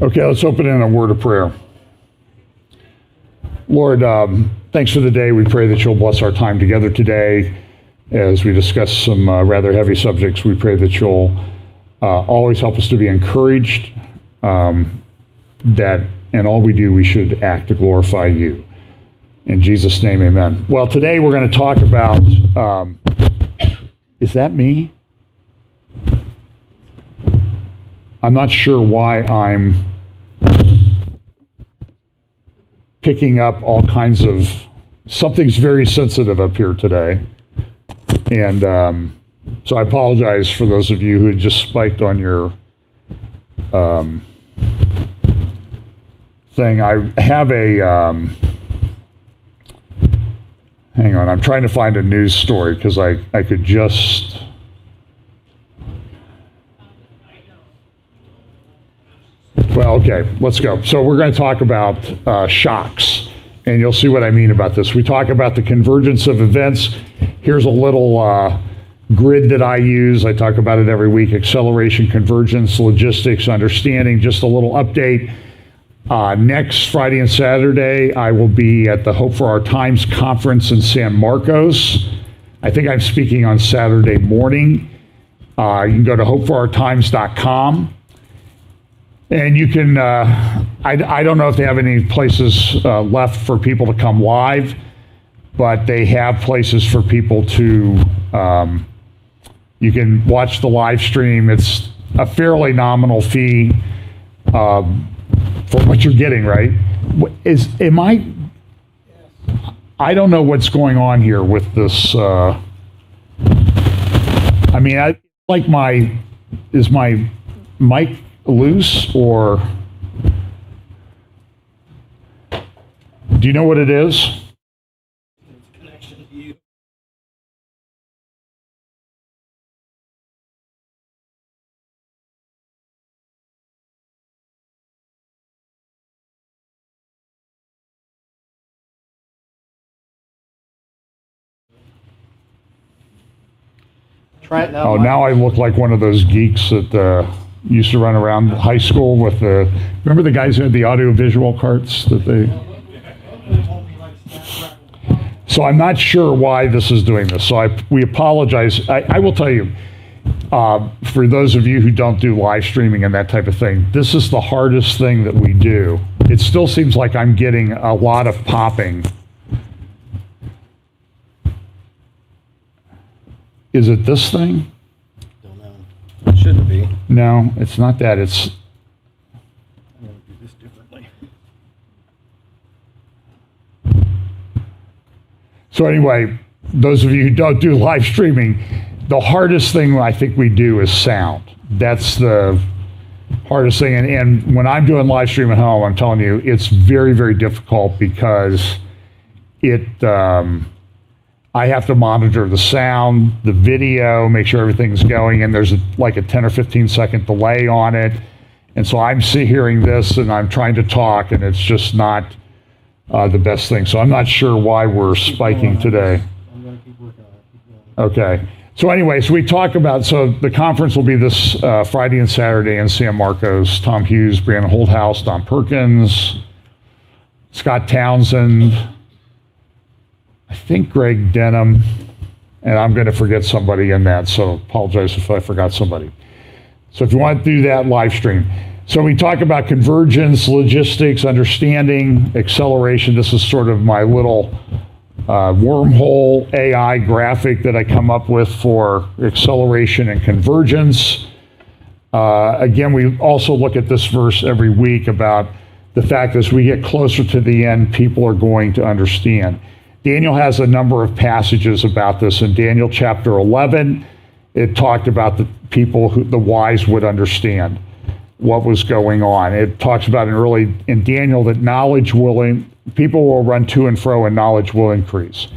Okay, let's open in a word of prayer. Lord, thanks for the day. We pray that you'll bless our time together today as we discuss some rather heavy subjects. We pray that you'll always help us to be encouraged, that in all we do, we should act to glorify you. In Jesus' name, amen. Well, today we're going to talk about, is that me? I'm not sure why I'm picking up all kinds of, something's very sensitive up here today. And so I apologize for those of you who had just spiked on your thing. I have a, hang on, I'm trying to find a news story because I could just, well, okay, let's go. So we're going to talk about shocks, and you'll see what I mean about this. We talk about the convergence of events. Here's a little grid that I use. I talk about it every week: acceleration, convergence, logistics, understanding. Just a little update. Next Friday and Saturday, I will be at the Hope for Our Times conference in San Marcos. I think I'm speaking on Saturday morning. You can go to hopeforourtimes.com. And you can, I don't know if they have any places left for people to come live, but they have places for people to, you can watch the live stream. It's a fairly nominal fee for what you're getting, right? I don't know what's going on here with this. I mean, is my mic loose, or do you know what it is? Connection to you. Try it now. Oh, now I look like one of those geeks that used to run around high school with the, remember the guys who had the audio-visual carts that they... So I'm not sure why this is doing this. So we apologize. I will tell you, for those of you who don't do live streaming and that type of thing, this is the hardest thing that we do. It still seems like I'm getting a lot of popping. Is it this thing? It shouldn't be. No, it's not that. It's. I'm going to do this differently. So anyway, those of you who don't do live streaming, the hardest thing I think we do is sound. That's the hardest thing. And when I'm doing live stream at home, I'm telling you, it's very, very difficult because I have to monitor the sound, the video, make sure everything's going, and there's like a 10 or 15 second delay on it. And so I'm hearing this and I'm trying to talk, and it's just not the best thing. So I'm not sure why we're spiking today. I'm going to keep working on it. Okay. So anyway, so we talk about, so the conference will be this Friday and Saturday in San Marcos. Tom Hughes, Brianna Holthouse, Don Perkins, Scott Townsend, I think Greg Denham, and I'm going to forget somebody in that, so apologize if I forgot somebody. So if you want to do that, live stream. So we talk about convergence, logistics, understanding, acceleration. This is sort of my little wormhole AI graphic that I come up with for acceleration and convergence. Again, we also look at this verse every week about the fact that as we get closer to the end, people are going to understand. Daniel has a number of passages about this. In Daniel chapter 11, it talked about the people who the wise would understand what was going on. It talks about in Daniel that people will run to and fro and knowledge will increase.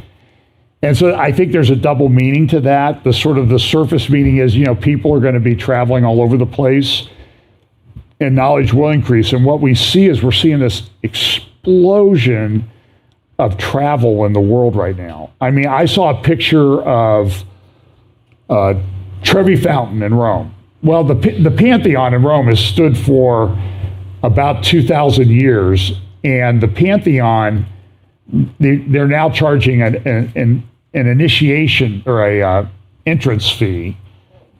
And so I think there's a double meaning to that. The surface meaning is, people are going to be traveling all over the place and knowledge will increase. And what we see is we're seeing this explosion of travel in the world right now. I mean, I saw a picture of Trevi Fountain in Rome. Well, the Pantheon in Rome has stood for about 2,000 years, and the Pantheon, they're now charging an initiation or a entrance fee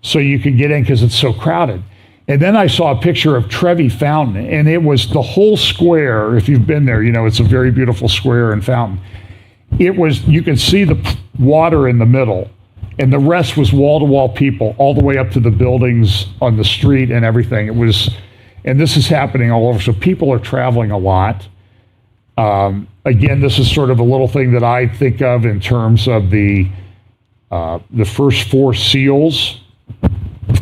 so you can get in because it's so crowded. And then I saw a picture of Trevi Fountain, and it was the whole square. If you've been there, you know it's a very beautiful square and fountain. It was, you could see the water in the middle, and the rest was wall-to-wall people all the way up to the buildings on the street and everything. It was, and this is happening all over, so people are traveling a lot. Again, this is sort of a little thing that I think of in terms of the first 4 seals.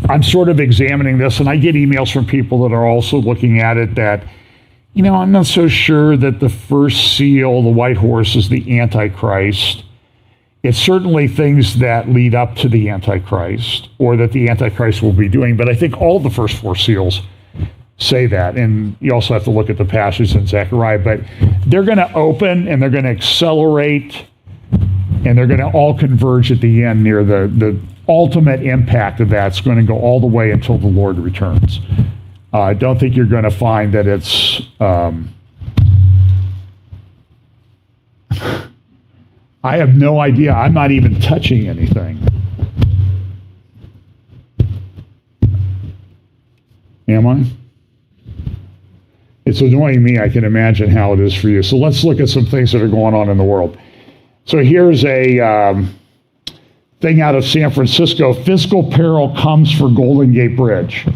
I'm sort of examining this, and I get emails from people that are also looking at it that, you know, I'm not so sure that the first seal, the white horse, is the Antichrist. It's certainly things that lead up to the Antichrist, or that the Antichrist will be doing, but I think all the first 4 seals say that, and you also have to look at the passage in Zechariah, but they're going to open, and they're going to accelerate, and they're going to all converge at the end near the ultimate impact of that's going to go all the way until the Lord returns. I don't think you're going to find that it's I have no idea. I'm not even touching anything. Am I? It's annoying me. I can imagine how it is for you. So let's look at some things that are going on in the world. So here's a thing out of San Francisco. Fiscal peril comes for Golden Gate Bridge.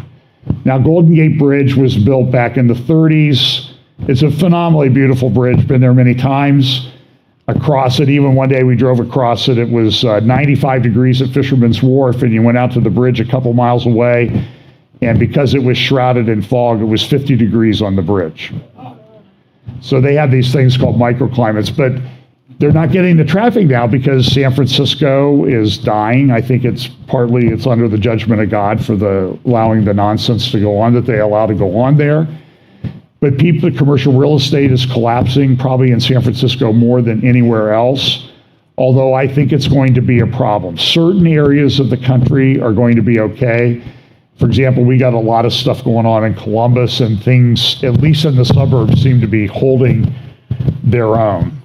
Now, Golden Gate Bridge was built back in the 30s. It's a phenomenally beautiful bridge. Been there many times. Across it, even one day we drove across it. It was 95 degrees at Fisherman's Wharf, and you went out to the bridge a couple miles away, and because it was shrouded in fog, it was 50 degrees on the bridge. So they have these things called microclimates, but they're not getting the traffic now because San Francisco is dying. I think it's partly it's under the judgment of God for allowing the nonsense to go on that they allow to go on there. But the commercial real estate is collapsing probably in San Francisco more than anywhere else, although I think it's going to be a problem. Certain areas of the country are going to be okay. For example, we got a lot of stuff going on in Columbus, and things, at least in the suburbs, seem to be holding their own.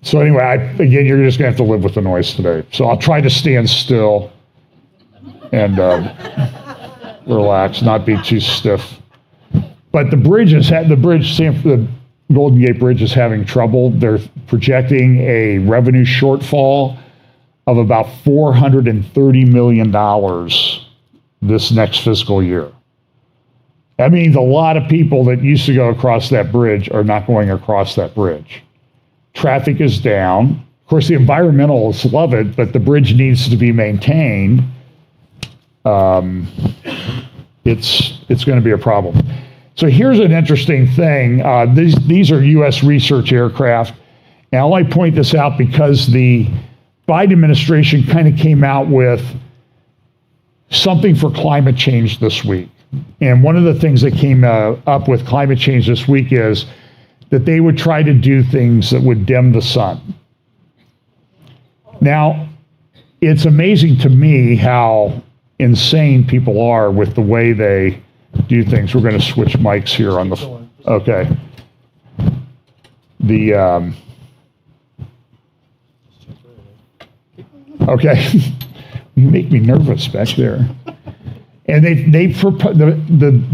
So anyway, again, you're just going to have to live with the noise today. So I'll try to stand still and relax, not be too stiff. But the Golden Gate Bridge is having trouble. They're projecting a revenue shortfall of about $430 million this next fiscal year. That means a lot of people that used to go across that bridge are not going across that bridge. Traffic is down. Of course, the environmentalists love it, but the bridge needs to be maintained. It's going to be a problem. So here's an interesting thing. These are U.S. research aircraft. And I'll only point this out because the Biden administration kind of came out with something for climate change this week. And one of the things that came up with climate change this week is that they would try to do things that would dim the sun. Now, it's amazing to me how insane people are with the way they do things. We're going to switch mics here on the... Okay. Okay. You make me nervous back there. And the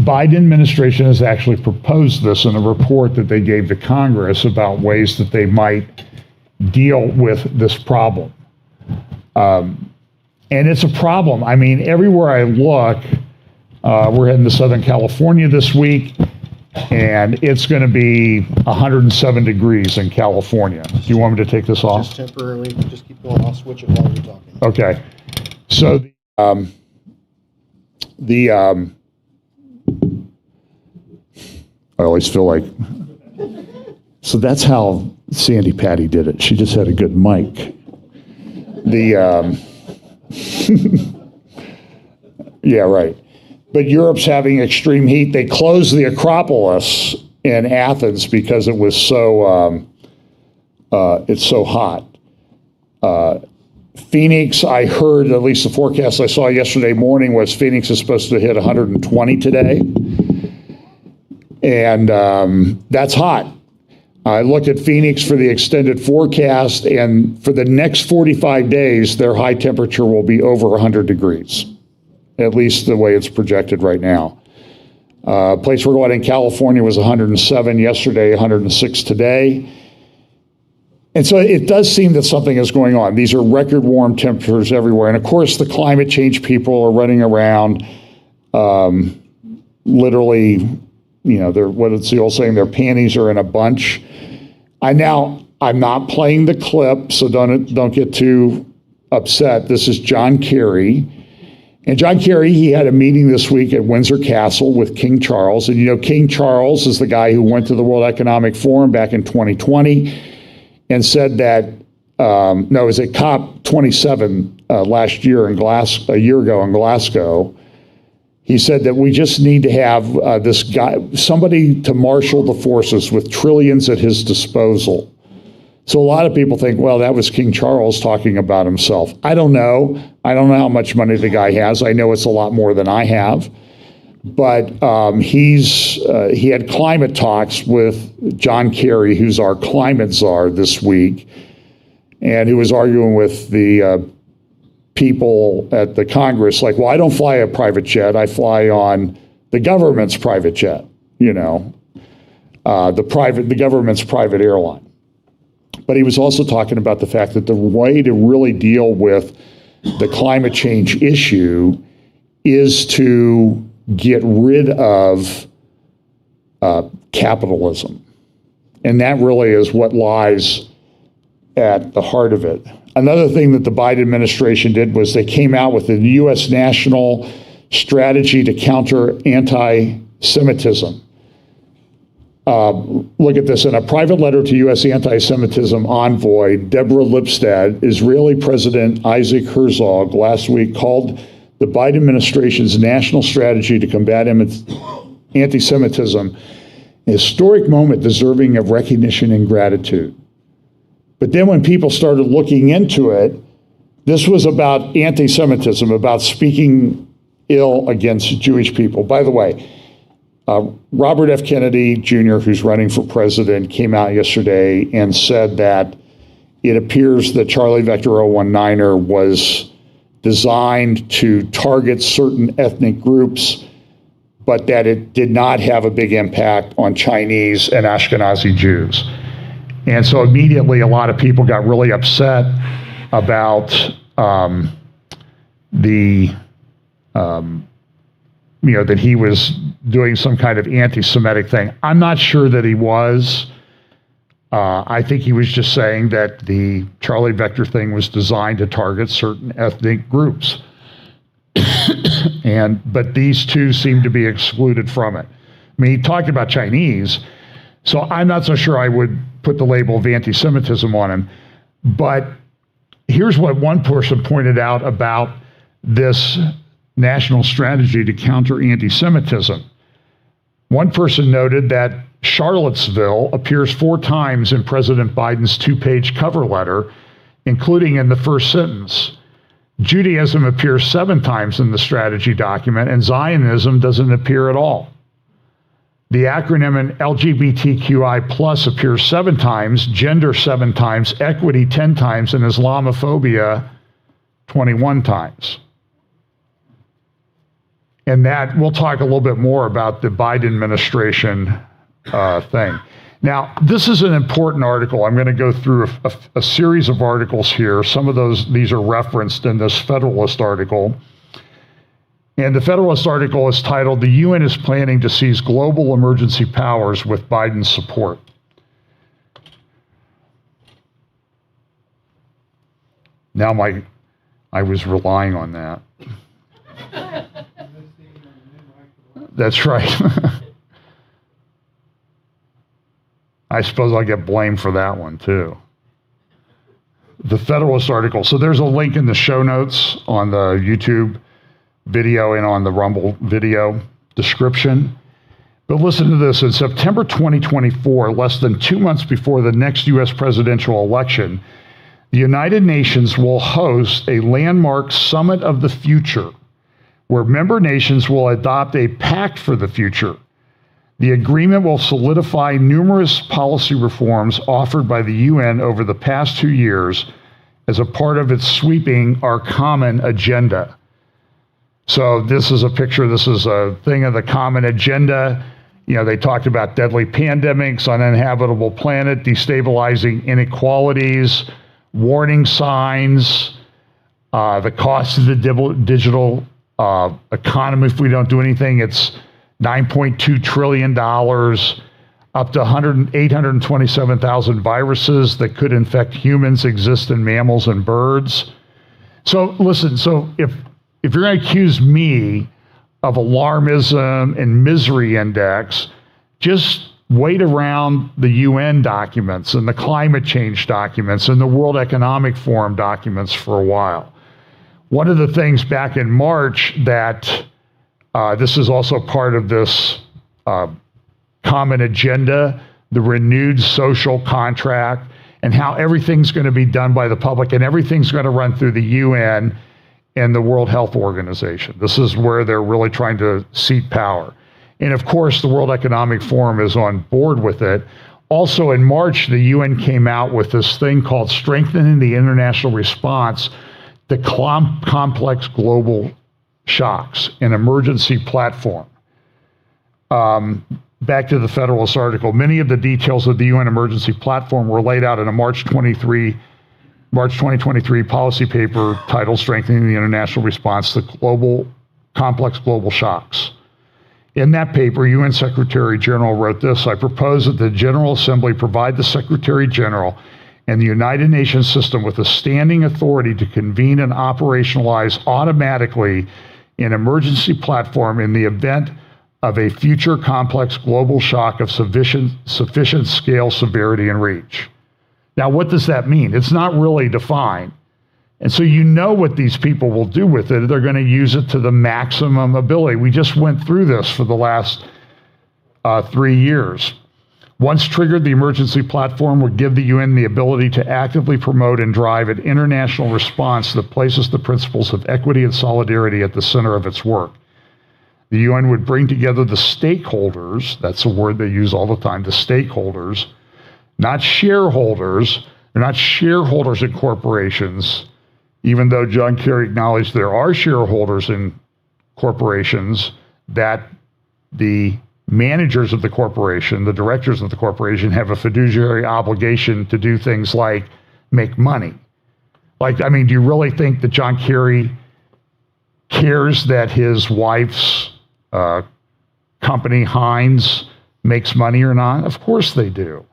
Biden administration has actually proposed this in a report that they gave to Congress about ways that they might deal with this problem. And it's a problem. I mean, everywhere I look, we're heading to Southern California this week, and it's going to be 107 degrees in California. Do you want me to take this off? Just temporarily. Just keep going. I'll switch it while you're talking. Okay. So I always feel like, so that's how Sandy Patty did it. She just had a good mic. Yeah, right. But Europe's having extreme heat. They closed the Acropolis in Athens because it was so, it's so hot. Phoenix, I heard, at least the forecast I saw yesterday morning was Phoenix is supposed to hit 120 today. And that's hot. I looked at Phoenix for the extended forecast, and for the next 45 days, their high temperature will be over 100 degrees, at least the way it's projected right now. Place we're going in California was 107 yesterday, 106 today. And so it does seem that something is going on. These are record warm temperatures everywhere. And of course, the climate change people are running around literally, what is the old saying? Their panties are in a bunch. I'm not playing the clip, so don't get too upset. This is John Kerry. And John Kerry, he had a meeting this week at Windsor Castle with King Charles. And King Charles is the guy who went to the World Economic Forum back in 2020 and said that, it was at COP27 last year a year ago in Glasgow. He said that we just need to have this guy, somebody to marshal the forces with trillions at his disposal. So a lot of people think, well, that was King Charles talking about himself. I don't know. I don't know how much money the guy has. I know it's a lot more than I have. But he had climate talks with John Kerry, who's our climate czar this week, and who was arguing with the people at the Congress, like, well, I don't fly a private jet. I fly on the government's private jet, the government's private airline. But he was also talking about the fact that the way to really deal with the climate change issue is to get rid of capitalism. And that really is what lies at the heart of it. Another thing that the Biden administration did was they came out with a U.S. national strategy to counter anti-Semitism. Look at this. In a private letter to U.S. anti-Semitism envoy Deborah Lipstadt, Israeli President Isaac Herzog last week called the Biden administration's national strategy to combat anti-Semitism a historic moment deserving of recognition and gratitude. But then when people started looking into it, this was about anti-Semitism, about speaking ill against Jewish people. By the way, Robert F. Kennedy Jr., who's running for president, came out yesterday and said that it appears that Charlie Vector 019er was designed to target certain ethnic groups, but that it did not have a big impact on Chinese and Ashkenazi Jews. And so immediately a lot of people got really upset about that he was doing some kind of anti-Semitic thing. I'm not sure that he was. I think he was just saying that the Charlie Vector thing was designed to target certain ethnic groups. But these two seem to be excluded from it. I mean, he talked about Chinese, so I'm not so sure I would put the label of anti-Semitism on him. But here's what one person pointed out about this national strategy to counter anti-Semitism. One person noted that Charlottesville appears 4 times in President Biden's 2-page cover letter, including in the first sentence. Judaism appears 7 times in the strategy document, and Zionism doesn't appear at all. The acronym in LGBTQI plus appears 7 times, gender 7 times, equity 10 times, and Islamophobia 21 times. And that, we'll talk a little bit more about the Biden administration thing. Now, this is an important article. I'm going to go through a series of articles here. Some of these are referenced in this Federalist article. And the Federalist article is titled, "The UN is Planning to Seize Global Emergency Powers with Biden's Support." Now I was relying on that. That's right. I suppose I'll get blamed for that one too. The Federalist article. So there's a link in the show notes on the YouTube video and on the Rumble video description. But listen to this. In September 2024, less than 2 months before the next U.S. presidential election, The United Nations will host a landmark Summit of the Future, where member nations will adopt a pact for the future. The agreement will solidify numerous policy reforms offered by the UN over the past 2 years as a part of its sweeping Our Common Agenda. So this is a picture, this is a thing of the Common Agenda. You know, they talked about deadly pandemics on uninhabitable planet, destabilizing inequalities, warning signs, the cost of the digital economy if we don't do anything. It's $9.2 trillion, up to 827,000 viruses that could infect humans exist in mammals and birds. So listen, so if you're going to accuse me of alarmism and misery index, just wait around the UN documents and the climate change documents and the World Economic Forum documents for a while. One of the things back in March that this is also part of this common agenda, the renewed social contract, and how everything's going to be done by the public and everything's going to run through the UN and the World Health Organization. This is where they're really trying to seat power. And of course, the World Economic Forum is on board with it. Also in March, the UN came out with this thing called Strengthening the International Response to Complex Global Shocks, an emergency platform. Back to the Federalist article, many of the details of the UN emergency platform were laid out in a March 2023 policy paper titled Strengthening the International Response to Complex Global Shocks. In that paper, UN Secretary General wrote this: I propose that the General Assembly provide the Secretary General and the United Nations system with a standing authority to convene and operationalize automatically an emergency platform in the event of a future complex global shock of sufficient scale, severity, and reach. Now, what does that mean? It's not really defined. And so you know what these people will do with it. They're going to use it to the maximum ability. We just went through this for the last 3 years. Once triggered, the emergency platform would give the UN the ability to actively promote and drive an international response that places the principles of equity and solidarity at the center of its work. The UN would bring together the stakeholders, that's a word they use all the time, the stakeholders, not shareholders. They're not shareholders in corporations, even though John Kerry acknowledged there are shareholders in corporations, that the managers of the corporation, the directors of the corporation, have a fiduciary obligation to do things like make money. Like, I mean, do you really think that John Kerry cares that his wife's company, Heinz, makes money or not? Of course they do.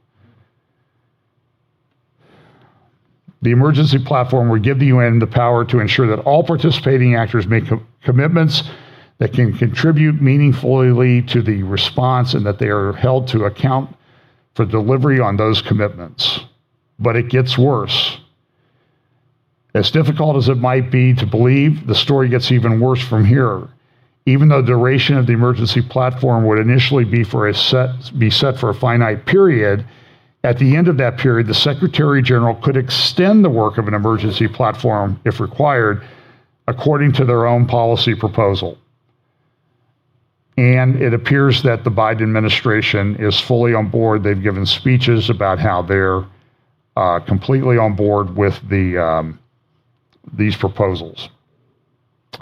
The emergency platform would give the UN the power to ensure that all participating actors make commitments that can contribute meaningfully to the response and that they are held to account for delivery on those commitments. But it gets worse. As difficult as it might be to believe, the story gets even worse from here. Even though the duration of the emergency platform would initially be set for a finite period, at the end of that period, the Secretary General could extend the work of an emergency platform, if required, according to their own policy proposal. And it appears that the Biden administration is fully on board. They've given speeches about how they're completely on board with these proposals.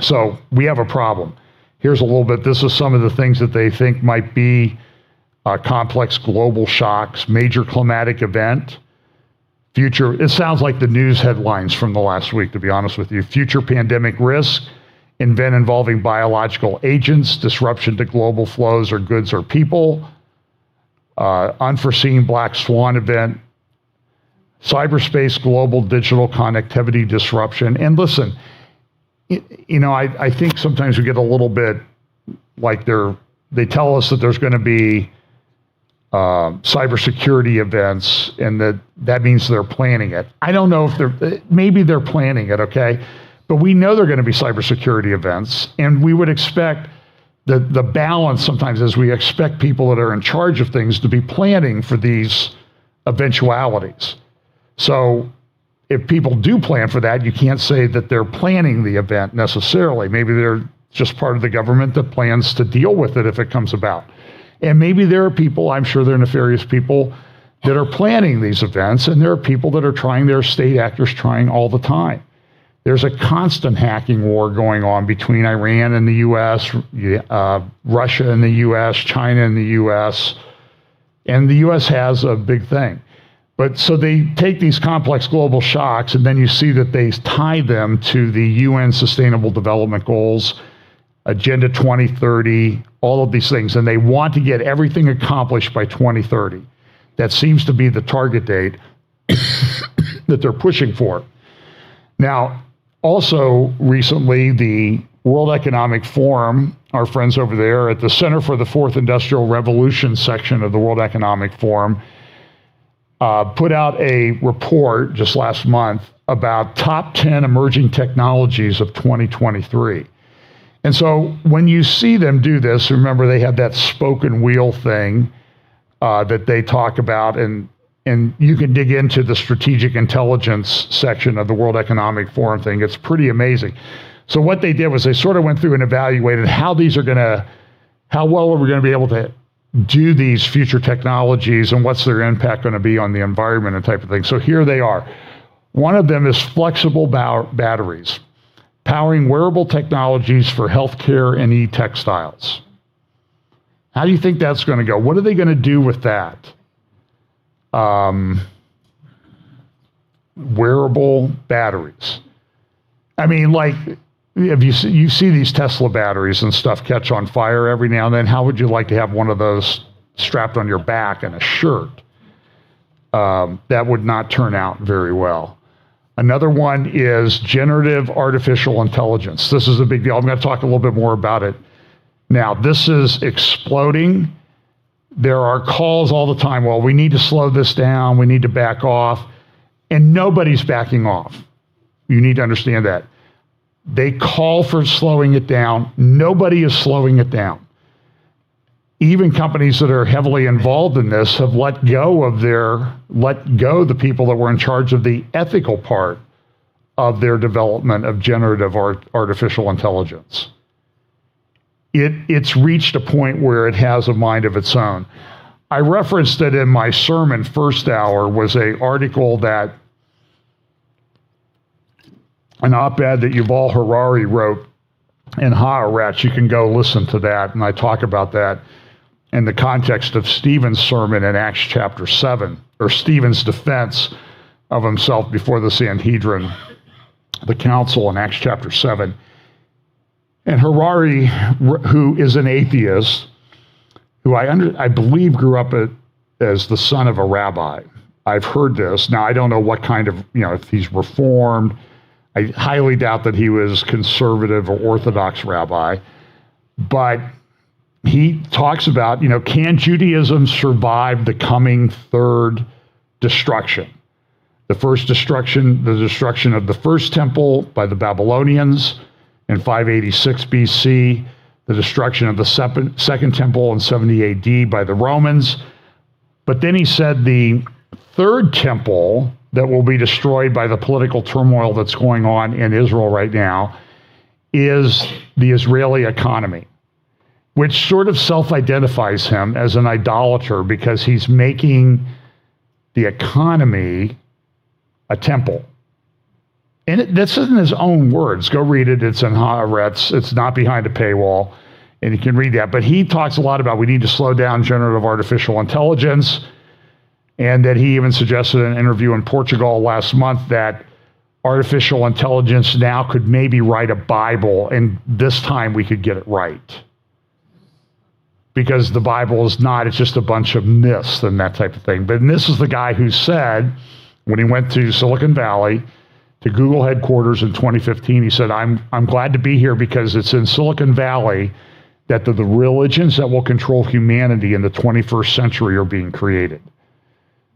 So we have a problem. Here's a little bit. This is some of the things that they think might be complex global shocks, major climatic event, future. It sounds like the news headlines from the last week, to be honest with you. Future pandemic risk, event involving biological agents, disruption to global flows or goods or people, unforeseen black swan event, cyberspace global digital connectivity disruption. And listen, I think sometimes we get a little bit like they tell us that there's going to be cybersecurity events, and that means they're planning it. I don't know if maybe they're planning it, okay? But we know they're going to be cybersecurity events, and we would expect the balance sometimes is we expect people that are in charge of things to be planning for these eventualities. So if people do plan for that, you can't say that they're planning the event necessarily. Maybe they're just part of the government that plans to deal with it if it comes about. And maybe there are people, I'm sure there are nefarious people, that are planning these events, and there are people that are trying, there are state actors trying all the time. There's a constant hacking war going on between Iran and the U.S., Russia and the U.S., China and the U.S., and the U.S. has a big thing. But so they take these complex global shocks, and then you see that they tie them to the UN Sustainable Development Goals, Agenda 2030, all of these things, and they want to get everything accomplished by 2030. That seems to be the target date that they're pushing for. Now, also recently, the World Economic Forum, our friends over there at the Center for the Fourth Industrial Revolution section of the World Economic Forum, put out a report just last month about top 10 emerging technologies of 2023. And so when you see them do this, remember they have that spoken wheel thing that they talk about, and you can dig into the strategic intelligence section of the World Economic Forum thing. It's pretty amazing. So what they did was they sort of went through and evaluated how well are we going to be able to do these future technologies and what's their impact going to be on the environment and type of thing. So here they are. One of them is flexible batteries, powering wearable technologies for healthcare and e-textiles. How do you think that's going to go? What are they going to do with that? Wearable batteries. I mean, like, if you see these Tesla batteries and stuff catch on fire every now and then, how would you like to have one of those strapped on your back and a shirt? That would not turn out very well. Another one is generative artificial intelligence. This is a big deal. I'm going to talk a little bit more about it. Now, this is exploding. There are calls all the time, well, we need to slow this down, we need to back off, and nobody's backing off. You need to understand that. They call for slowing it down. Nobody is slowing it down. Even companies that are heavily involved in this have let go the people that were in charge of the ethical part of their development of generative artificial intelligence. It's reached a point where it has a mind of its own. I referenced it in my sermon, first hour, was an article that, an op-ed that Yuval Harari wrote in Haaretz. You can go listen to that, and I talk about that in the context of Stephen's sermon in Acts chapter 7, or Stephen's defense of himself before the Sanhedrin, the council in Acts chapter 7. And Harari, who is an atheist, who I believe grew up as the son of a rabbi. I've heard this. Now, I don't know what kind of, if he's reformed. I highly doubt that he was conservative or Orthodox rabbi. But he talks about, can Judaism survive the coming third destruction? The first destruction, the destruction of the first temple by the Babylonians in 586 BC, the destruction of the second temple in 70 AD by the Romans. But then he said the third temple that will be destroyed by the political turmoil that's going on in Israel right now is the Israeli economy, which sort of self-identifies him as an idolater because he's making the economy a temple. And this isn't his own words. Go read it. It's in Haaretz. It's not behind a paywall. And you can read that. But he talks a lot about we need to slow down generative artificial intelligence. And that he even suggested in an interview in Portugal last month that artificial intelligence now could maybe write a Bible, and this time we could get it right. Because the Bible is not, it's just a bunch of myths and that type of thing. But this is the guy who said, when he went to Silicon Valley, to Google headquarters in 2015, he said, I'm glad to be here because it's in Silicon Valley that the religions that will control humanity in the 21st century are being created.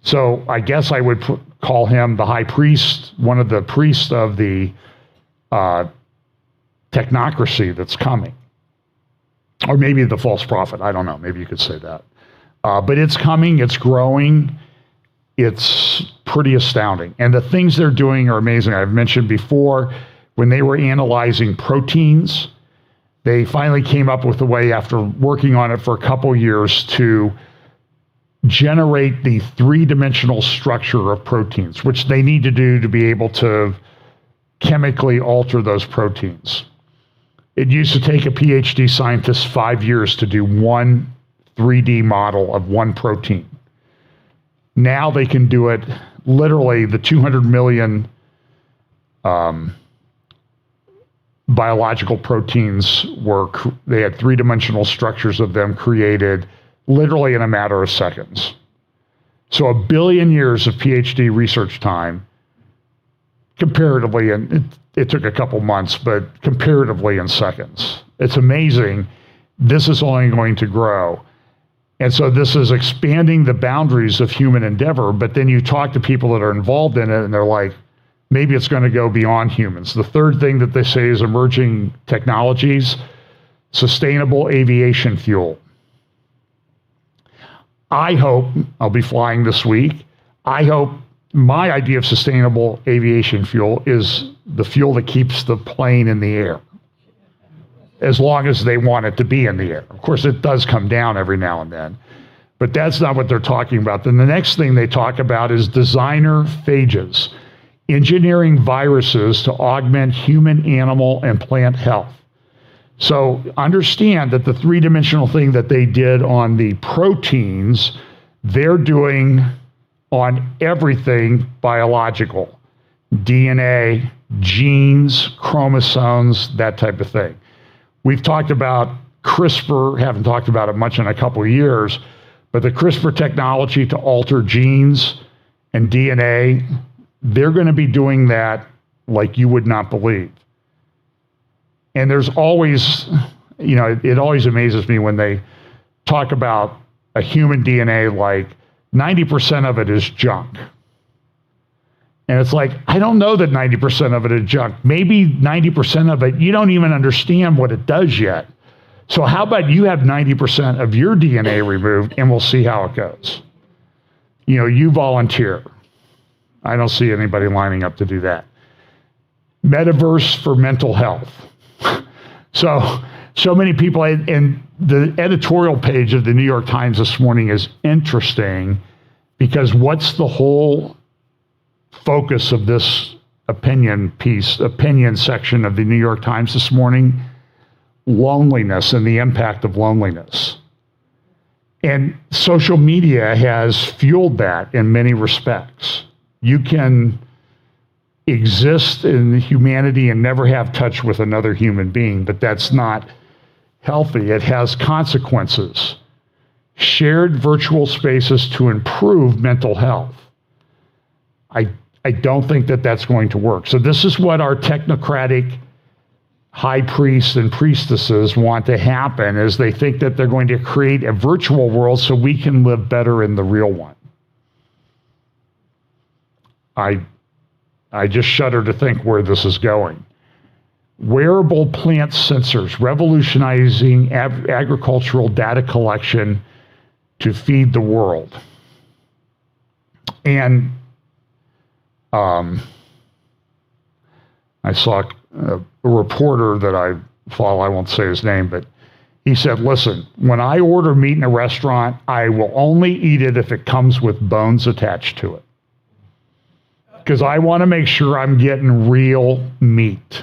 So I guess I would call him the high priest, one of the priests of the technocracy that's coming. Or maybe the false prophet. I don't know. Maybe you could say that. But it's coming. It's growing. It's pretty astounding. And the things they're doing are amazing. I've mentioned before, when they were analyzing proteins, they finally came up with a way, after working on it for a couple years, to generate the three-dimensional structure of proteins, which they need to do to be able to chemically alter those proteins. It used to take a PhD scientist 5 years to do one 3D model of one protein. Now they can do it, literally the 200 million biological proteins they had three-dimensional structures of them created literally in a matter of seconds. So 1 billion years of PhD research time, comparatively, and it took a couple months, but comparatively in seconds. It's amazing. This is only going to grow. And so this is expanding the boundaries of human endeavor, but then you talk to people that are involved in it and they're like, maybe it's going to go beyond humans. The third thing that they say is emerging technologies, sustainable aviation fuel. I hope, I'll be flying this week, I hope my idea of sustainable aviation fuel is the fuel that keeps the plane in the air, as long as they want it to be in the air. Of course, it does come down every now and then, but that's not what they're talking about. Then the next thing they talk about is designer phages, engineering viruses to augment human, animal, and plant health. So understand that the three-dimensional thing that they did on the proteins, they're doing on everything biological. DNA, genes, chromosomes, that type of thing. We've talked about CRISPR, haven't talked about it much in a couple of years, but the CRISPR technology to alter genes and DNA, they're going to be doing that like you would not believe. And there's always, it always amazes me when they talk about a human DNA, like 90% of it is junk. And it's like, I don't know that 90% of it is junk. Maybe 90% of it, you don't even understand what it does yet. So how about you have 90% of your DNA removed and we'll see how it goes. You volunteer. I don't see anybody lining up to do that. Metaverse for mental health. So many people, and the editorial page of the New York Times this morning is interesting because what's the whole focus of this opinion section of the New York Times this morning? Loneliness and the impact of loneliness. And social media has fueled that in many respects. You can exist in humanity and never have touch with another human being, but that's not healthy. It has consequences. Shared virtual spaces to improve mental health. I don't think that that's going to work. So this is what our technocratic high priests and priestesses want to happen, is they think that they're going to create a virtual world so we can live better in the real one. I just shudder to think where this is going. Wearable plant sensors, revolutionizing agricultural data collection to feed the world. And I saw a reporter that I follow, I won't say his name, but he said, listen, when I order meat in a restaurant, I will only eat it if it comes with bones attached to it. Because I want to make sure I'm getting real meat,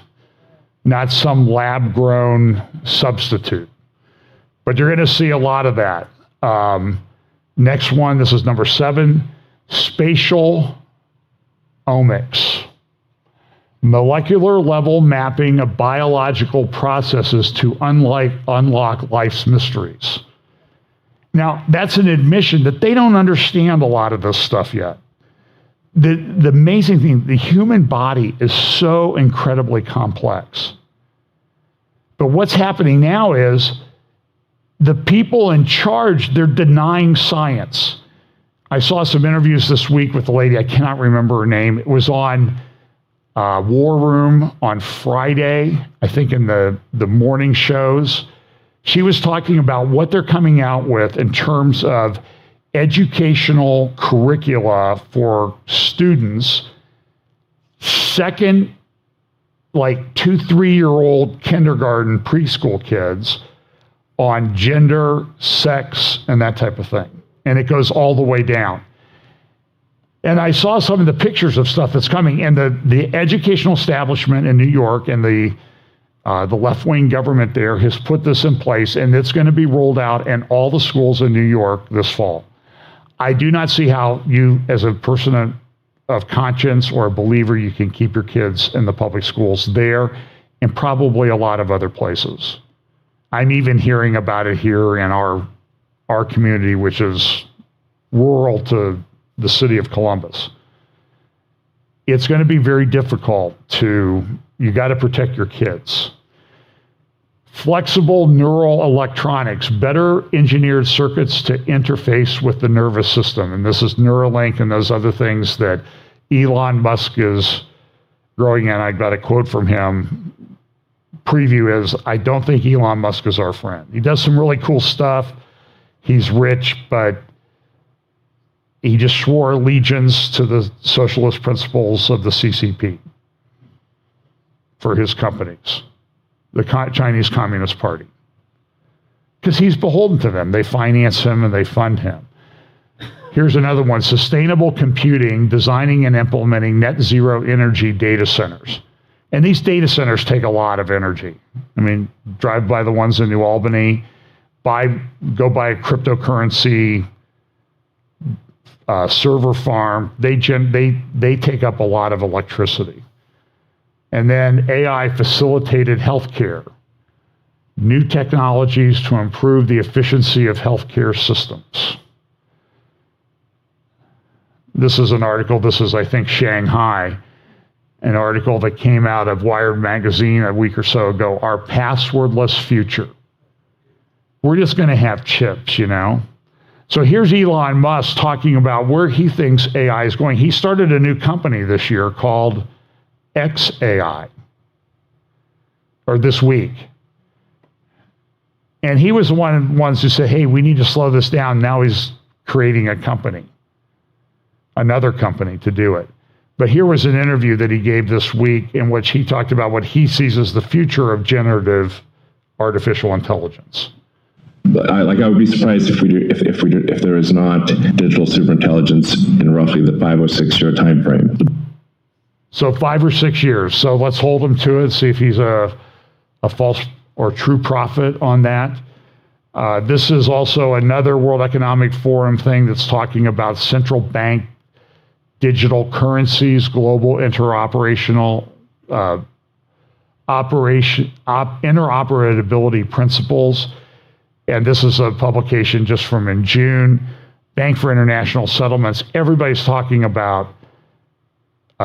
not some lab-grown substitute. But you're going to see a lot of that. Next one, this is number 7, spatial omics. Molecular level mapping of biological processes to unlock life's mysteries. Now, that's an admission that they don't understand a lot of this stuff yet. The amazing thing, the human body is so incredibly complex. But what's happening now is the people in charge, they're denying science. I saw some interviews this week with a lady, I cannot remember her name. It was on War Room on Friday, I think in the morning shows. She was talking about what they're coming out with in terms of educational curricula for students, second, like 2-3-year-old kindergarten, preschool kids on gender, sex, and that type of thing. And it goes all the way down. And I saw some of the pictures of stuff that's coming, and the educational establishment in New York and the left-wing government there has put this in place, and it's going to be rolled out in all the schools in New York this fall. I do not see how you, as a person of conscience or a believer, you can keep your kids in the public schools there and probably a lot of other places. I'm even hearing about it here in our community, which is rural to the city of Columbus. It's going to be very difficult you got to protect your kids. Flexible neural electronics, better engineered circuits to interface with the nervous system. And this is Neurolink and those other things that Elon Musk is growing in. I got a quote from him. Preview is, I don't think Elon Musk is our friend. He does some really cool stuff. He's rich, but he just swore allegiance to the socialist principles of the CCP for his companies, the Chinese Communist Party. Because he's beholden to them. They finance him and they fund him. Here's another one, sustainable computing, designing and implementing net zero energy data centers. And these data centers take a lot of energy. I mean, drive by the ones in New Albany, go buy a cryptocurrency server farm. They take up a lot of electricity. And then AI facilitated healthcare, new technologies to improve the efficiency of healthcare systems. This is an article, this is, I think, Shanghai, an article that came out of Wired magazine a week or so ago, our passwordless future. We're just going to have chips, you know? So here's Elon Musk talking about where he thinks AI is going. He started a new company this year called XAI, or this week. And he was one of the ones who said, hey, we need to slow this down. Now he's creating a company, another company to do it. But here was an interview that he gave this week in which he talked about what he sees as the future of generative artificial intelligence. But I would be surprised if there is not digital superintelligence in roughly the 5 or 6 year time frame. So 5 or 6 years. So let's hold him to it, see if he's a false or true prophet on that. This is also another World Economic Forum thing that's talking about central bank digital currencies, global interoperability principles. And this is a publication just from in June. Bank for International Settlements. Everybody's talking about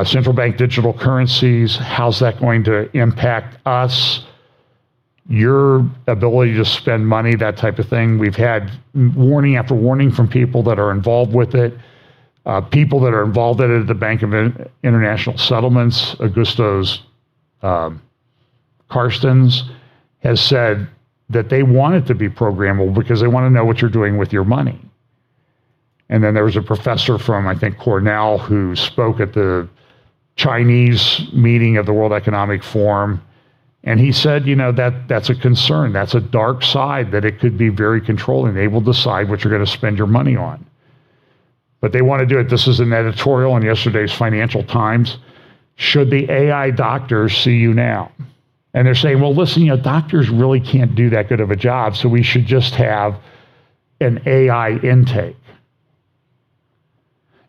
central bank digital currencies. How's that going to impact us? Your ability to spend money, that type of thing. We've had warning after warning from people that are involved with it. People that are involved in it at the Bank of International Settlements, Augustus Carstens, has said that they want it to be programmable because they want to know what you're doing with your money. And then there was a professor from, I think, Cornell who spoke at the Chinese meeting of the World Economic Forum. And he said, you know, that's a concern. That's a dark side, that it could be very controlling. They will decide what you're going to spend your money on. But they want to do it. This is an editorial in yesterday's Financial Times. Should the AI doctors see you now? And they're saying, well, listen, you know, doctors really can't do that good of a job, so we should just have an AI intake.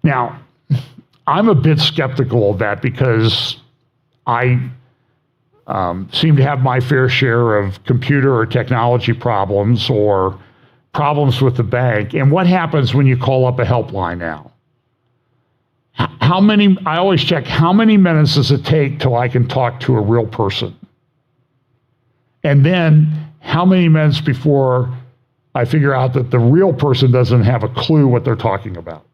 Now, I'm a bit skeptical of that because I seem to have my fair share of computer or technology problems or problems with the bank. And what happens when you call up a helpline now? I always check, how many minutes does it take till I can talk to a real person? And then how many minutes before I figure out that the real person doesn't have a clue what they're talking about?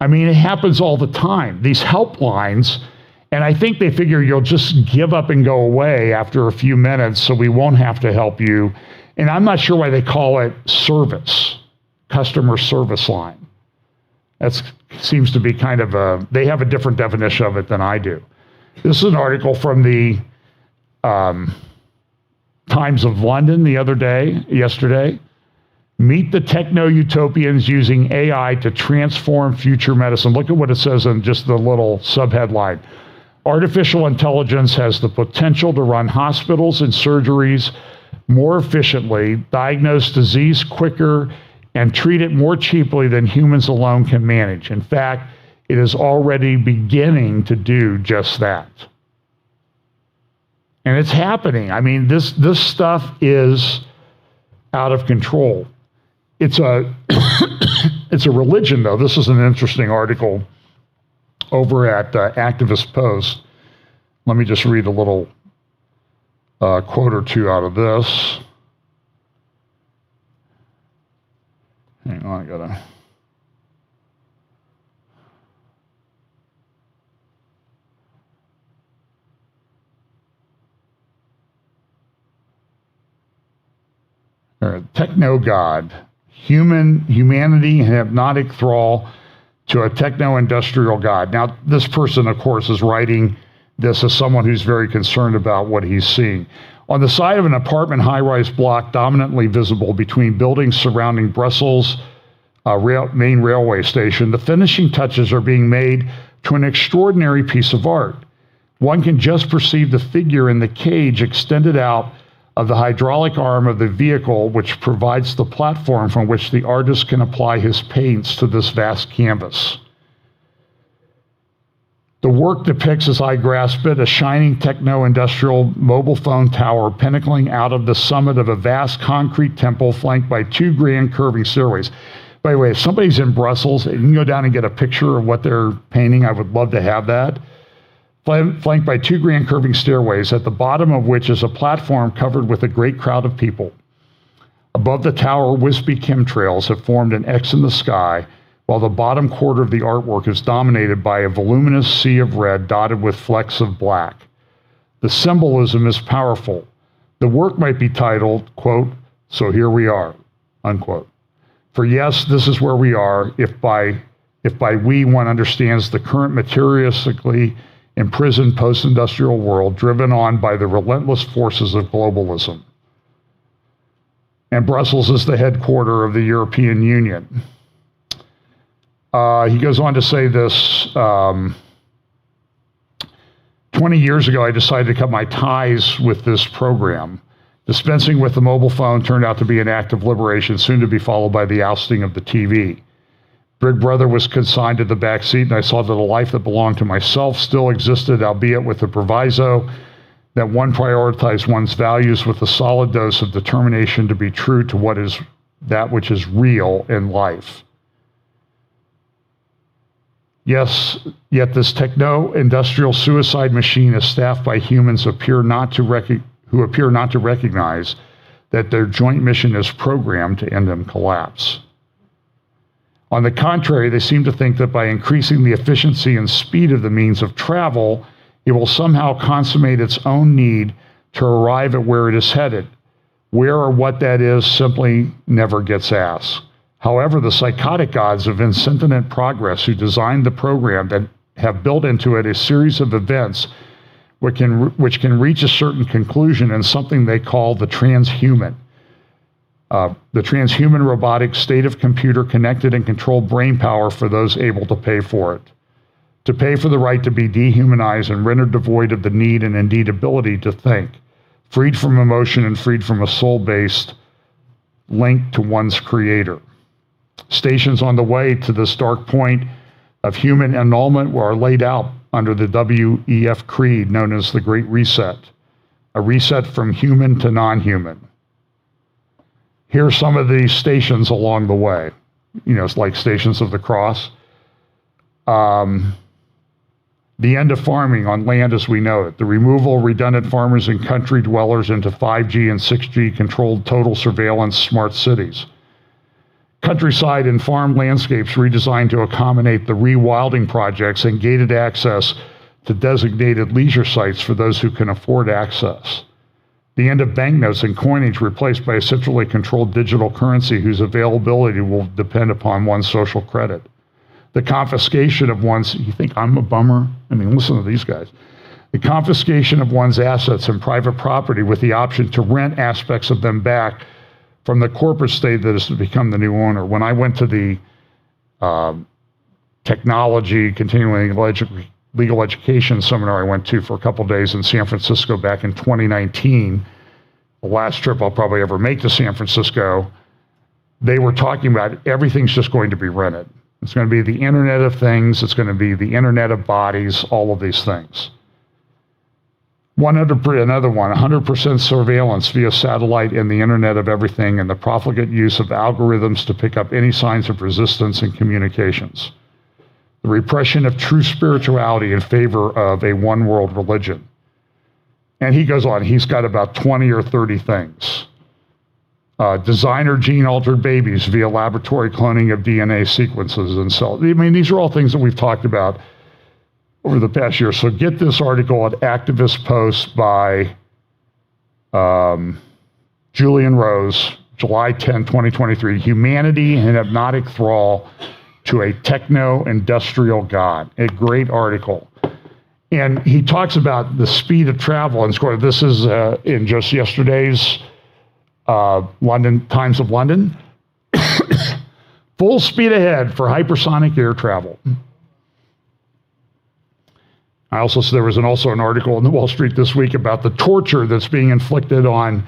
I mean, it happens all the time. These helplines, and I think they figure you'll just give up and go away after a few minutes so we won't have to help you. And I'm not sure why they call it service customer service line. That seems to be kind of they have a different definition of it than I do. This is an article from the Times of London yesterday. Meet the Techno Utopians using AI to transform future medicine. Look at what it says in just the little subheadline. Artificial intelligence has the potential to run hospitals and surgeries more efficiently, diagnose disease quicker, and treat it more cheaply than humans alone can manage. In fact, it is already beginning to do just that. And it's happening. I mean, this stuff is out of control. It's a it's a religion, though. This is an interesting article over at Activist Post. Let me just read a little quote or two out of this. Hang on, I gotta. All right, Techno God. Humanity and hypnotic thrall to a techno-industrial god. Now, this person, of course, is writing this as someone who's very concerned about what he's seeing. On the side of an apartment high-rise block dominantly visible between buildings surrounding Brussels' main railway station, the finishing touches are being made to an extraordinary piece of art. One can just perceive the figure in the cage extended out of the hydraulic arm of the vehicle, which provides the platform from which the artist can apply his paints to this vast canvas. The work depicts, as I grasp it, a shining techno-industrial mobile phone tower pinnacling out of the summit of a vast concrete temple flanked by two grand curving stairways. By the way, if somebody's in Brussels, and you can go down and get a picture of what they're painting, I would love to have that. Flanked by two grand curving stairways, at the bottom of which is a platform covered with a great crowd of people. Above the tower, wispy chemtrails have formed an X in the sky, while the bottom quarter of the artwork is dominated by a voluminous sea of red dotted with flecks of black. The symbolism is powerful. The work might be titled, quote, "So here we are," unquote. For yes, this is where we are, if by we one understands the current materialistically imprisoned post-industrial world driven on by the relentless forces of globalism. And Brussels is the headquarters of the European Union. He goes on to say this, 20 years ago, I decided to cut my ties with this program. Dispensing with the mobile phone turned out to be an act of liberation, soon to be followed by the ousting of the TV. Big Brother was consigned to the back seat, and I saw that a life that belonged to myself still existed, albeit with the proviso that one prioritized one's values with a solid dose of determination to be true to what is that which is real in life. Yes, yet this techno-industrial suicide machine is staffed by humans who appear not to recognize that their joint mission is programmed to end in collapse. On the contrary, they seem to think that by increasing the efficiency and speed of the means of travel, it will somehow consummate its own need to arrive at where it is headed. Where or what that is simply never gets asked. However, the psychotic gods of insentient progress who designed the program that have built into it a series of events which can reach a certain conclusion in something they call the transhuman. The transhuman robotic state of computer connected and controlled brain power for those able to pay for it. To pay for the right to be dehumanized and rendered devoid of the need and indeed ability to think, freed from emotion and freed from a soul-based link to one's creator. Stations on the way to this dark point of human annulment are laid out under the WEF creed known as the Great Reset, a reset from human to non-human. Here are some of these stations along the way. You know, it's like Stations of the Cross. The end of farming on land as we know it. The removal of redundant farmers and country dwellers into 5G and 6G controlled total surveillance smart cities. Countryside and farm landscapes redesigned to accommodate the rewilding projects and gated access to designated leisure sites for those who can afford access. The end of banknotes and coinage replaced by a centrally controlled digital currency whose availability will depend upon one's social credit. The confiscation of one's, you think I'm a bummer? I mean, listen to these guys. The confiscation of one's assets and private property with the option to rent aspects of them back from the corporate state that is to become the new owner. When I went to the technology continuing legal education seminar I went to for a couple of days in San Francisco back in 2019, the last trip I'll probably ever make to San Francisco, they were talking about everything's just going to be rented. It's going to be the Internet of Things, it's going to be the Internet of Bodies, all of these things. Another one, 100% surveillance via satellite and the Internet of Everything and the profligate use of algorithms to pick up any signs of resistance in communications. The repression of true spirituality in favor of a one-world religion. And he goes on, he's got about 20 or 30 things. Designer gene-altered babies via laboratory cloning of DNA sequences and cells. I mean, these are all things that we've talked about over the past year. So get this article at Activist Post by Julian Rose, July 10, 2023. Humanity in hypnotic thrall to a techno-industrial god. A great article. And he talks about the speed of travel. And this is in just yesterday's London Times of London. Full speed ahead for hypersonic air travel. There was also an article in the Wall Street this week about the torture that's being inflicted on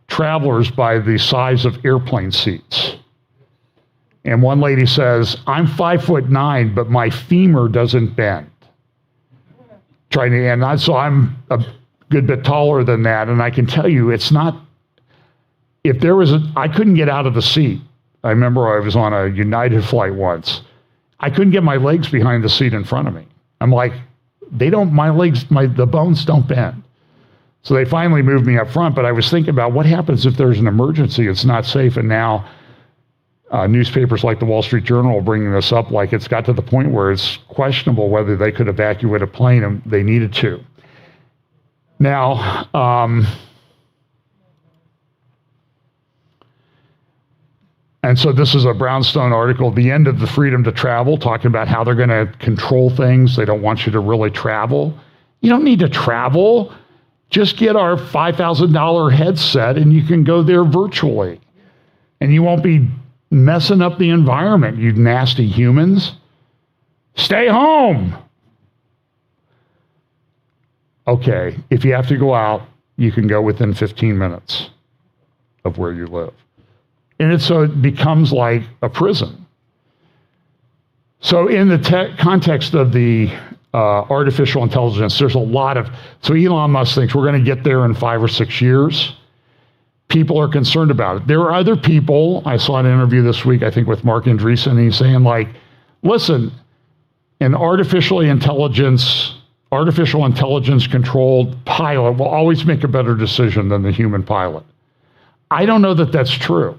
travelers by the size of airplane seats. And one lady says, I'm 5'9", but my femur doesn't bend. So I'm a good bit taller than that, and I can tell you it's not, I couldn't get out of the seat. I remember I was on a United flight once. I couldn't get my legs behind the seat in front of me. I'm like, the bones don't bend. So they finally moved me up front, but I was thinking about what happens if there's an emergency, it's not safe, and now newspapers like the Wall Street Journal are bringing this up like it's got to the point where it's questionable whether they could evacuate a plane and they needed to. Now, and so this is a Brownstone article, The End of the Freedom to Travel, talking about how they're going to control things. They don't want you to really travel. You don't need to travel. Just get our $5,000 headset and you can go there virtually. And you won't be messing up the environment, you nasty humans. Stay home. Okay, if you have to go out, you can go within 15 minutes of where you live. And so it becomes like a prison. So in the context of the artificial intelligence, there's a lot of, so Elon Musk thinks we're going to get there in 5 or 6 years. People are concerned about it. There are other people, I saw an interview this week, I think with Mark Andreessen, and he's saying like, listen, an artificial intelligence controlled pilot will always make a better decision than the human pilot. I don't know that that's true.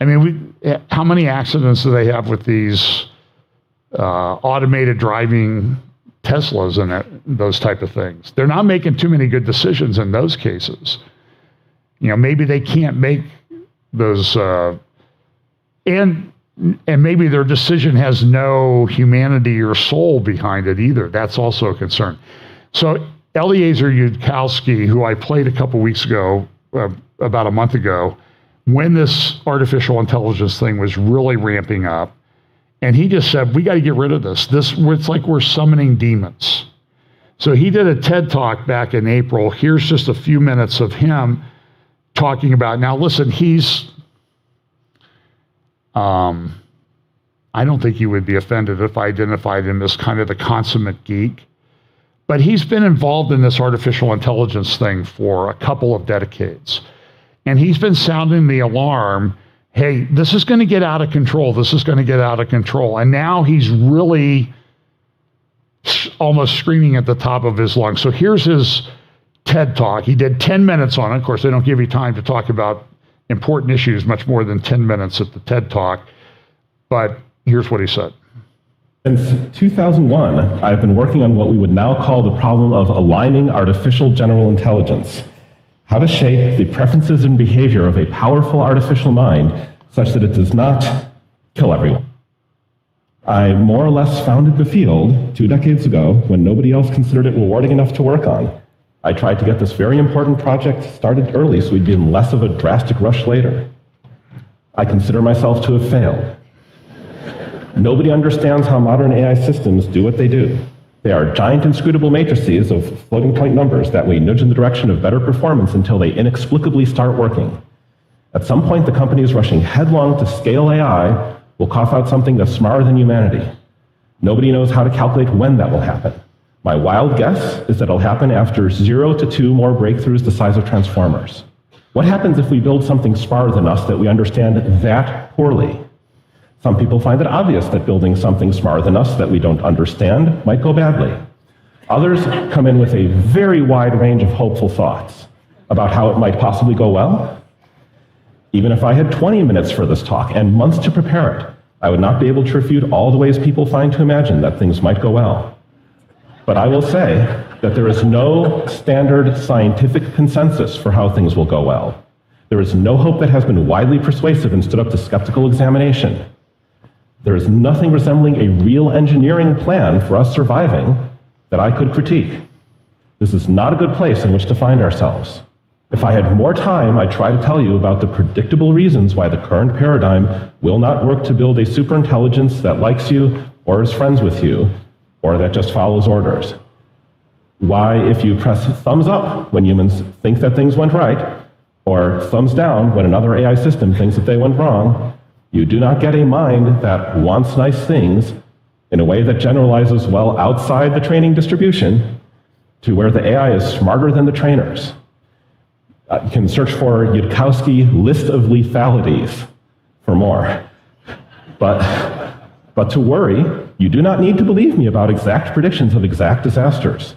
I mean, how many accidents do they have with these automated driving Teslas and those type of things? They're not making too many good decisions in those cases. You know, maybe they can't make those, and maybe their decision has no humanity or soul behind it either. That's also a concern. So Eliezer Yudkowsky, who I played a couple weeks ago, about a month ago, when this artificial intelligence thing was really ramping up, and he just said, we got to get rid of this. It's like we're summoning demons. So he did a TED Talk back in April. Here's just a few minutes of him talking about, now listen, I don't think you would be offended if I identified him as kind of the consummate geek, but he's been involved in this artificial intelligence thing for a couple of decades. And he's been sounding the alarm, hey, this is going to get out of control. This is going to get out of control. And now he's really almost screaming at the top of his lungs. So here's his TED Talk. He did 10 minutes on it. Of course, they don't give you time to talk about important issues much more than 10 minutes at the TED Talk. But here's what he said. Since 2001, I've been working on what we would now call the problem of aligning artificial general intelligence. how to shape the preferences and behavior of a powerful artificial mind such that it does not kill everyone. I more or less founded the field 2 decades ago when nobody else considered it rewarding enough to work on. I tried to get this very important project started early so we'd be in less of a drastic rush later. I consider myself to have failed. Nobody understands how modern AI systems do what they do. They are giant inscrutable matrices of floating point numbers that we nudge in the direction of better performance until they inexplicably start working. At some point, the companies rushing headlong to scale AI will cough out something that's smarter than humanity. Nobody knows how to calculate when that will happen. My wild guess is that it'll happen after 0 to 2 more breakthroughs the size of transformers. What happens if we build something smarter than us that we understand that poorly? Some people find it obvious that building something smarter than us that we don't understand might go badly. Others come in with a very wide range of hopeful thoughts about how it might possibly go well. Even if I had 20 minutes for this talk and months to prepare it, I would not be able to refute all the ways people find to imagine that things might go well. But I will say that there is no standard scientific consensus for how things will go well. There is no hope that has been widely persuasive and stood up to skeptical examination. There is nothing resembling a real engineering plan for us surviving that I could critique. This is not a good place in which to find ourselves. If I had more time, I'd try to tell you about the predictable reasons why the current paradigm will not work to build a superintelligence that likes you or is friends with you, or that just follows orders. Why, if you press thumbs up when humans think that things went right, or thumbs down when another AI system thinks that they went wrong, you do not get a mind that wants nice things in a way that generalizes well outside the training distribution to where the AI is smarter than the trainers. You can search for Yudkowsky list of lethalities for more. But to worry, you do not need to believe me about exact predictions of exact disasters.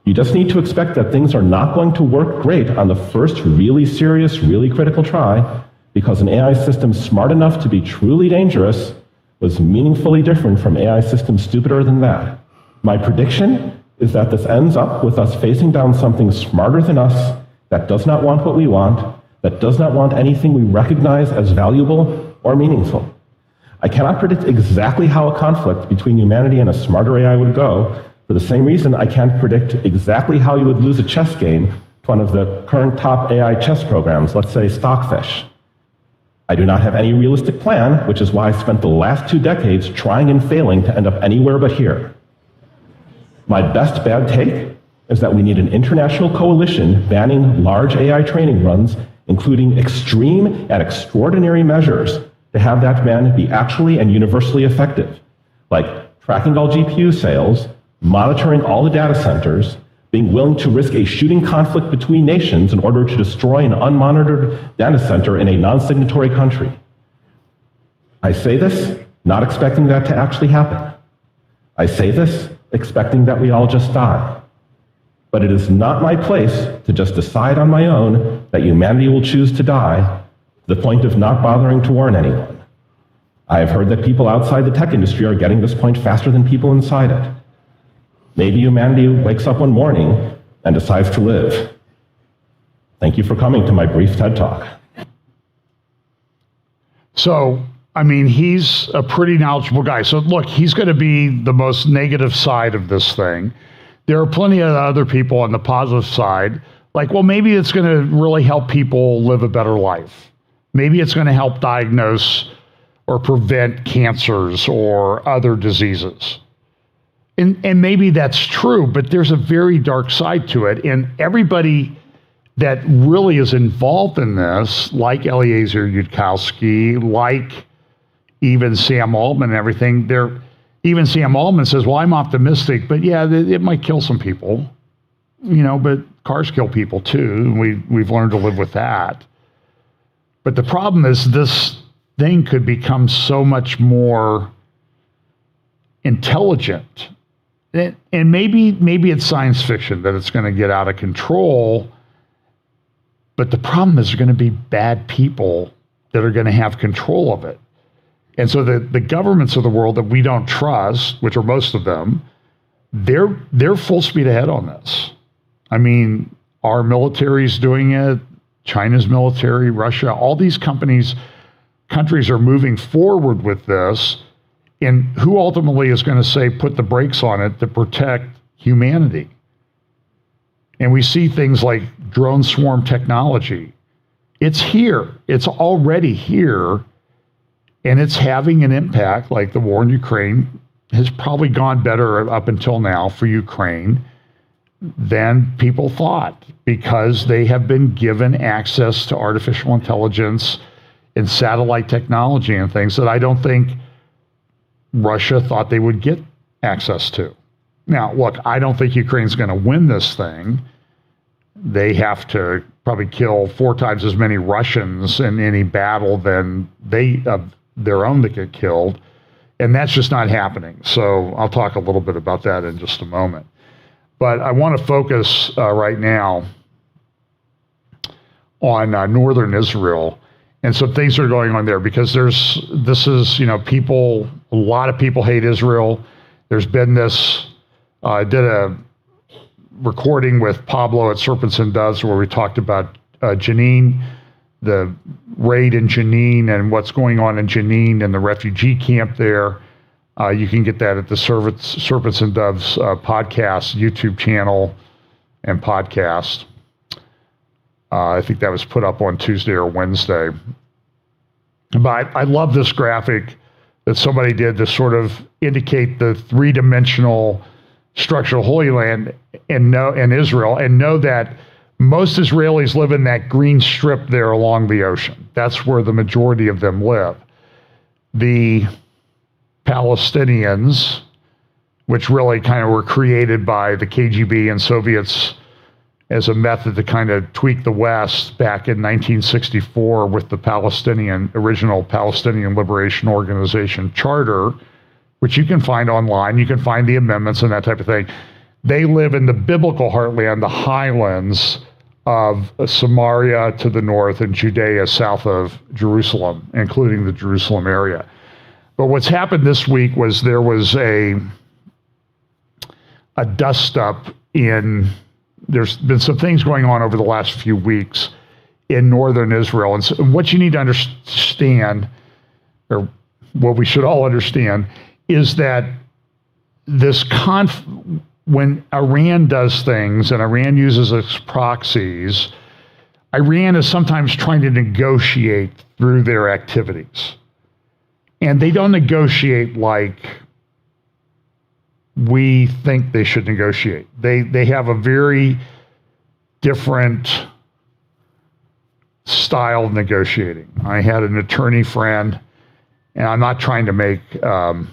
You just need to expect that things are not going to work great on the first really serious, really critical try, because an AI system smart enough to be truly dangerous was meaningfully different from AI systems stupider than that. My prediction is that this ends up with us facing down something smarter than us that does not want what we want, that does not want anything we recognize as valuable or meaningful. I cannot predict exactly how a conflict between humanity and a smarter AI would go, for the same reason I can't predict exactly how you would lose a chess game to one of the current top AI chess programs, let's say Stockfish. I do not have any realistic plan, which is why I spent the last 2 decades trying and failing to end up anywhere but here. My best bad take is that we need an international coalition banning large AI training runs, including extreme and extraordinary measures to have that ban be actually and universally effective, like tracking all GPU sales, monitoring all the data centers, being willing to risk a shooting conflict between nations in order to destroy an unmonitored data center in a non-signatory country. I say this not expecting that to actually happen. I say this expecting that we all just die. But it is not my place to just decide on my own that humanity will choose to die to the point of not bothering to warn anyone. I have heard that people outside the tech industry are getting this point faster than people inside it. Maybe humanity wakes up one morning and decides to live. Thank you for coming to my brief TED Talk. So, I mean, he's a pretty knowledgeable guy. So look, he's going to be the most negative side of this thing. There are plenty of other people on the positive side, like, well, maybe it's going to really help people live a better life. Maybe it's going to help diagnose or prevent cancers or other diseases. And maybe that's true, but there's a very dark side to it. And everybody that really is involved in this, like Eliezer Yudkowsky, like even Sam Altman and everything, even Sam Altman says, well, I'm optimistic, but yeah, it might kill some people, but cars kill people too. And we've learned to live with that. But the problem is this thing could become so much more intelligent. And maybe it's science fiction that it's going to get out of control. But the problem is there are going to be bad people that are going to have control of it. And so the governments of the world that we don't trust, which are most of them, they're full speed ahead on this. I mean, Our military's doing it, China's military, Russia, all these countries are moving forward with this. And who ultimately is going to say, put the brakes on it to protect humanity? And we see things like drone swarm technology. It's here. It's already here. And it's having an impact, like the war in Ukraine has probably gone better up until now for Ukraine than people thought, because they have been given access to artificial intelligence and satellite technology and things that I don't think Russia thought they would get access to. Now, look, I don't think Ukraine's going to win this thing. They have to probably kill 4 times as many Russians in any battle than they of their own that get killed. And that's just not happening. So I'll talk a little bit about that in just a moment. But I want to focus right now on northern Israel and some things that are going on there, because a lot of people hate Israel. There's been this, I did a recording with Pablo at Serpents and Doves where we talked about Jenin, the raid in Jenin and what's going on in Jenin and the refugee camp there. You can get that at the Serpents and Doves podcast, YouTube channel and podcast. I think that was put up on Tuesday or Wednesday. But I love this graphic that somebody did to sort of indicate the 3-dimensional structure of Holy Land in Israel, and know that most Israelis live in that green strip there along the ocean. That's where the majority of them live. The Palestinians, which really kind of were created by the KGB and Soviets as a method to kind of tweak the West back in 1964 with the original Palestinian Liberation Organization charter, which you can find online. You can find the amendments and that type of thing. They live in the biblical heartland, the highlands of Samaria to the north and Judea south of Jerusalem, including the Jerusalem area. But what's happened this week was there was a dust up there's been some things going on over the last few weeks in northern Israel. And so what you need to understand, or what we should all understand, is that when Iran does things and Iran uses its proxies, Iran is sometimes trying to negotiate through their activities. And they don't negotiate like we think they should negotiate. They have a very different style of negotiating. I had an attorney friend, and I'm not trying to make an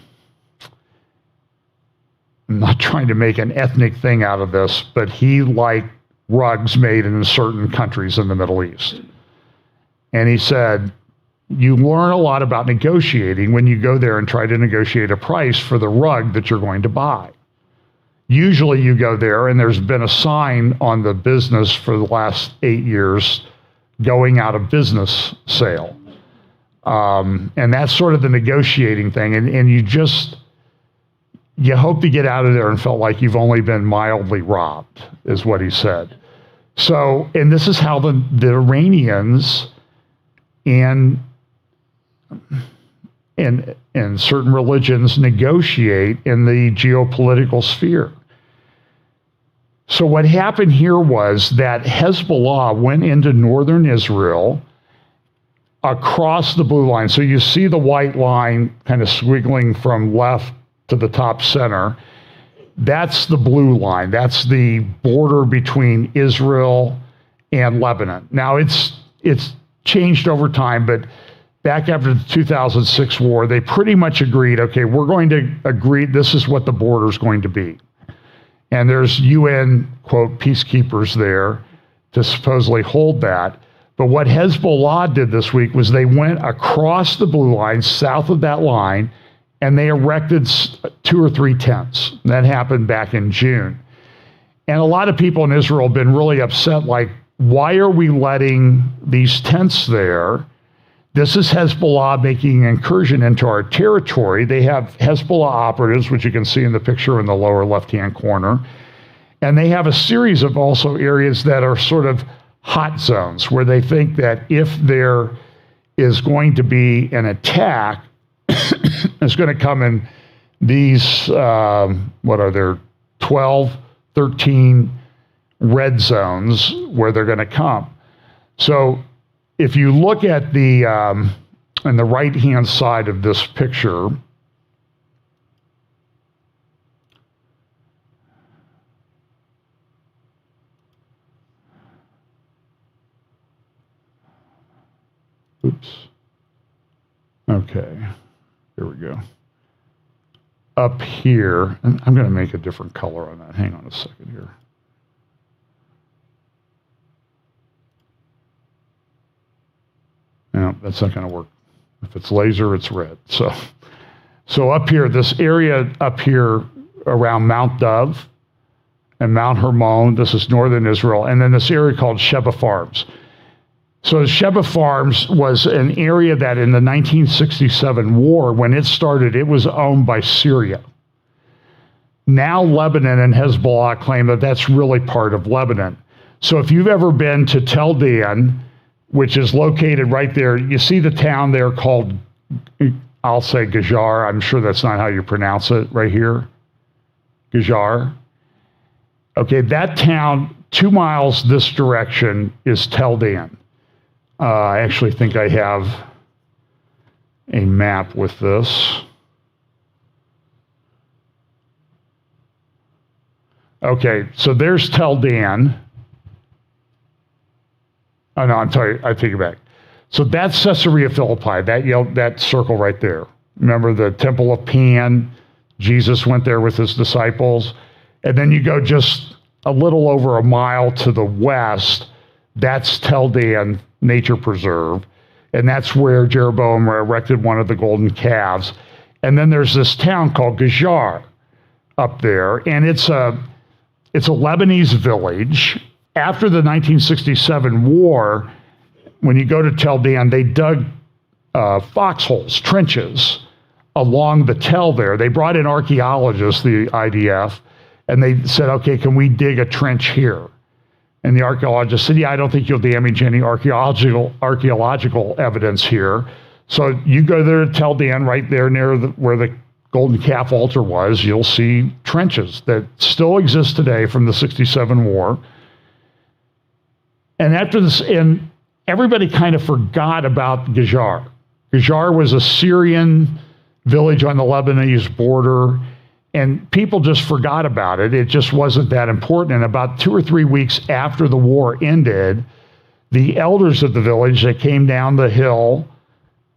ethnic thing out of this, but he liked rugs made in certain countries in the Middle East. And he said, you learn a lot about negotiating when you go there and try to negotiate a price for the rug that you're going to buy. Usually you go there and there's been a sign on the business for the last 8 years, going out of business sale. And that's sort of the negotiating thing. And you hope to get out of there and felt like you've only been mildly robbed, is what he said. So, and this is how the Iranians and certain religions negotiate in the geopolitical sphere. So what happened here was that Hezbollah went into northern Israel across the blue line. So you see the white line kind of squiggling from left to the top center. That's the blue line. That's the border between Israel and Lebanon. Now it's changed over time, but back after the 2006 war, they pretty much agreed, okay, we're going to agree this is what the border is going to be. And there's UN, quote, peacekeepers there to supposedly hold that. But what Hezbollah did this week was they went across the blue line, south of that line, and they erected 2 or 3 tents. That happened back in June. And a lot of people in Israel have been really upset, like, why are we letting these tents there? This is Hezbollah making an incursion into our territory. They have Hezbollah operatives, which you can see in the picture in the lower left-hand corner. And they have a series of also areas that are sort of hot zones where they think that if there is going to be an attack, it's going to come in these, what are there, 12, 13 red zones where they're going to come. So if you look at the, on the right-hand side of this picture, oops. Okay, here we go. Up here, and I'm going to make a different color on that. Hang on a second here. No, that's not going to work. If it's laser, it's red. So up here, this area up here around Mount Dove and Mount Hermon, this is northern Israel, and then this area called Sheba Farms. So Sheba Farms was an area that in the 1967 war, when it started, it was owned by Syria. Now Lebanon and Hezbollah claim that that's really part of Lebanon. So if you've ever been to Tel Dan, which is located right there, you see the town there called, I'll say Gajar. I'm sure that's not how you pronounce it right here. Gajar. Okay, that town, 2 miles this direction is Tel Dan. I actually think I have a map with this. Okay, so there's Tel Dan. Oh no, I'm sorry, I take it back. So that's Caesarea Philippi, that circle right there. Remember the Temple of Pan? Jesus went there with his disciples. And then you go just a little over a mile to the west, that's Tel Dan Nature Preserve. And that's where Jeroboam erected one of the golden calves. And then there's this town called Gajar up there, and it's a Lebanese village. After the 1967 war, when you go to Tel Dan, they dug foxholes, trenches along the Tel there. They brought in archaeologists, the IDF, and they said, okay, can we dig a trench here? And the archaeologist said, yeah, I don't think you'll damage any archaeological evidence here. So you go there to Tel Dan, right there near where the golden calf altar was, you'll see trenches that still exist today from the 67 war. And after this, and everybody kind of forgot about Gajar. Gajar was a Syrian village on the Lebanese border, and people just forgot about it. It just wasn't that important. And about 2 or 3 weeks after the war ended, the elders of the village that came down the hill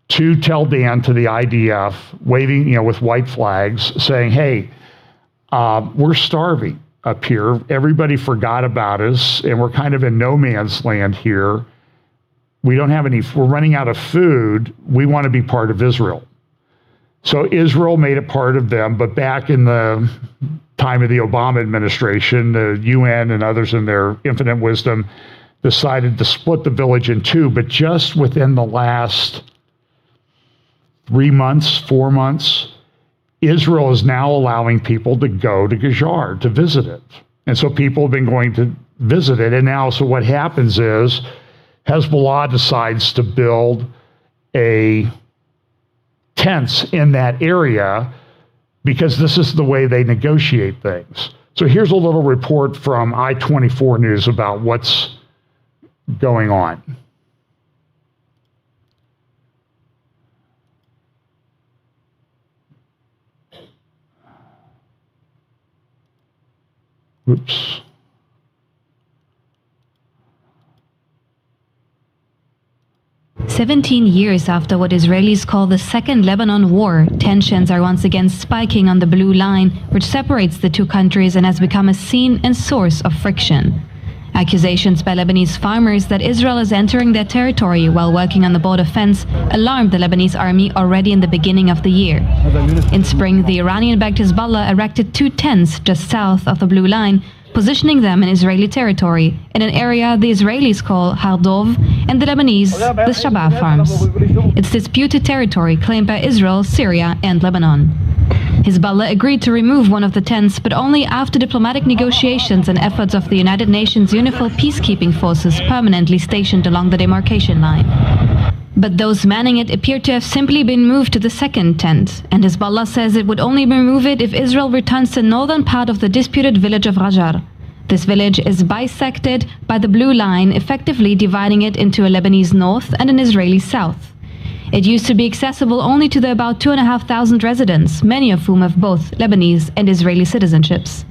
to Tel Dan, to the IDF, waving, with white flags, saying, hey, we're starving up here. Everybody forgot about us, and we're kind of in no man's land here. We don't have any, we're running out of food. We want to be part of Israel. So Israel made it part of them, but back in the time of the Obama administration, the UN and others in their infinite wisdom decided to split the village in two, but just within the last 3 months, 4 months, Israel is now allowing people to go to Gajar to visit it. And so people have been going to visit it. And now, so what happens is Hezbollah decides to build a tents in that area because this is the way they negotiate things. So here's a little report from I-24 News about what's going on. Oops. "17 years after what Israelis call the Second Lebanon War, tensions are once again spiking on the Blue Line, which separates the two countries and has become a scene and source of friction. Accusations by Lebanese farmers that Israel is entering their territory while working on the border fence alarmed the Lebanese army already in the beginning of the year. In spring, the Iranian-backed Hezbollah erected 2 tents just south of the Blue Line, positioning them in Israeli territory, in an area the Israelis call Har Dov and the Lebanese the Sheba Farms. It's disputed territory claimed by Israel, Syria and Lebanon. Hezbollah agreed to remove one of the tents, but only after diplomatic negotiations and efforts of the United Nations UNIFIL peacekeeping forces permanently stationed along the demarcation line. But those manning it appear to have simply been moved to the second tent, and Hezbollah says it would only remove it if Israel returns the northern part of the disputed village of Rajar. This village is bisected by the Blue Line, effectively dividing it into a Lebanese north and an Israeli south. It used to be accessible only to the about 2,500 residents, many of whom have both Lebanese and Israeli citizenships.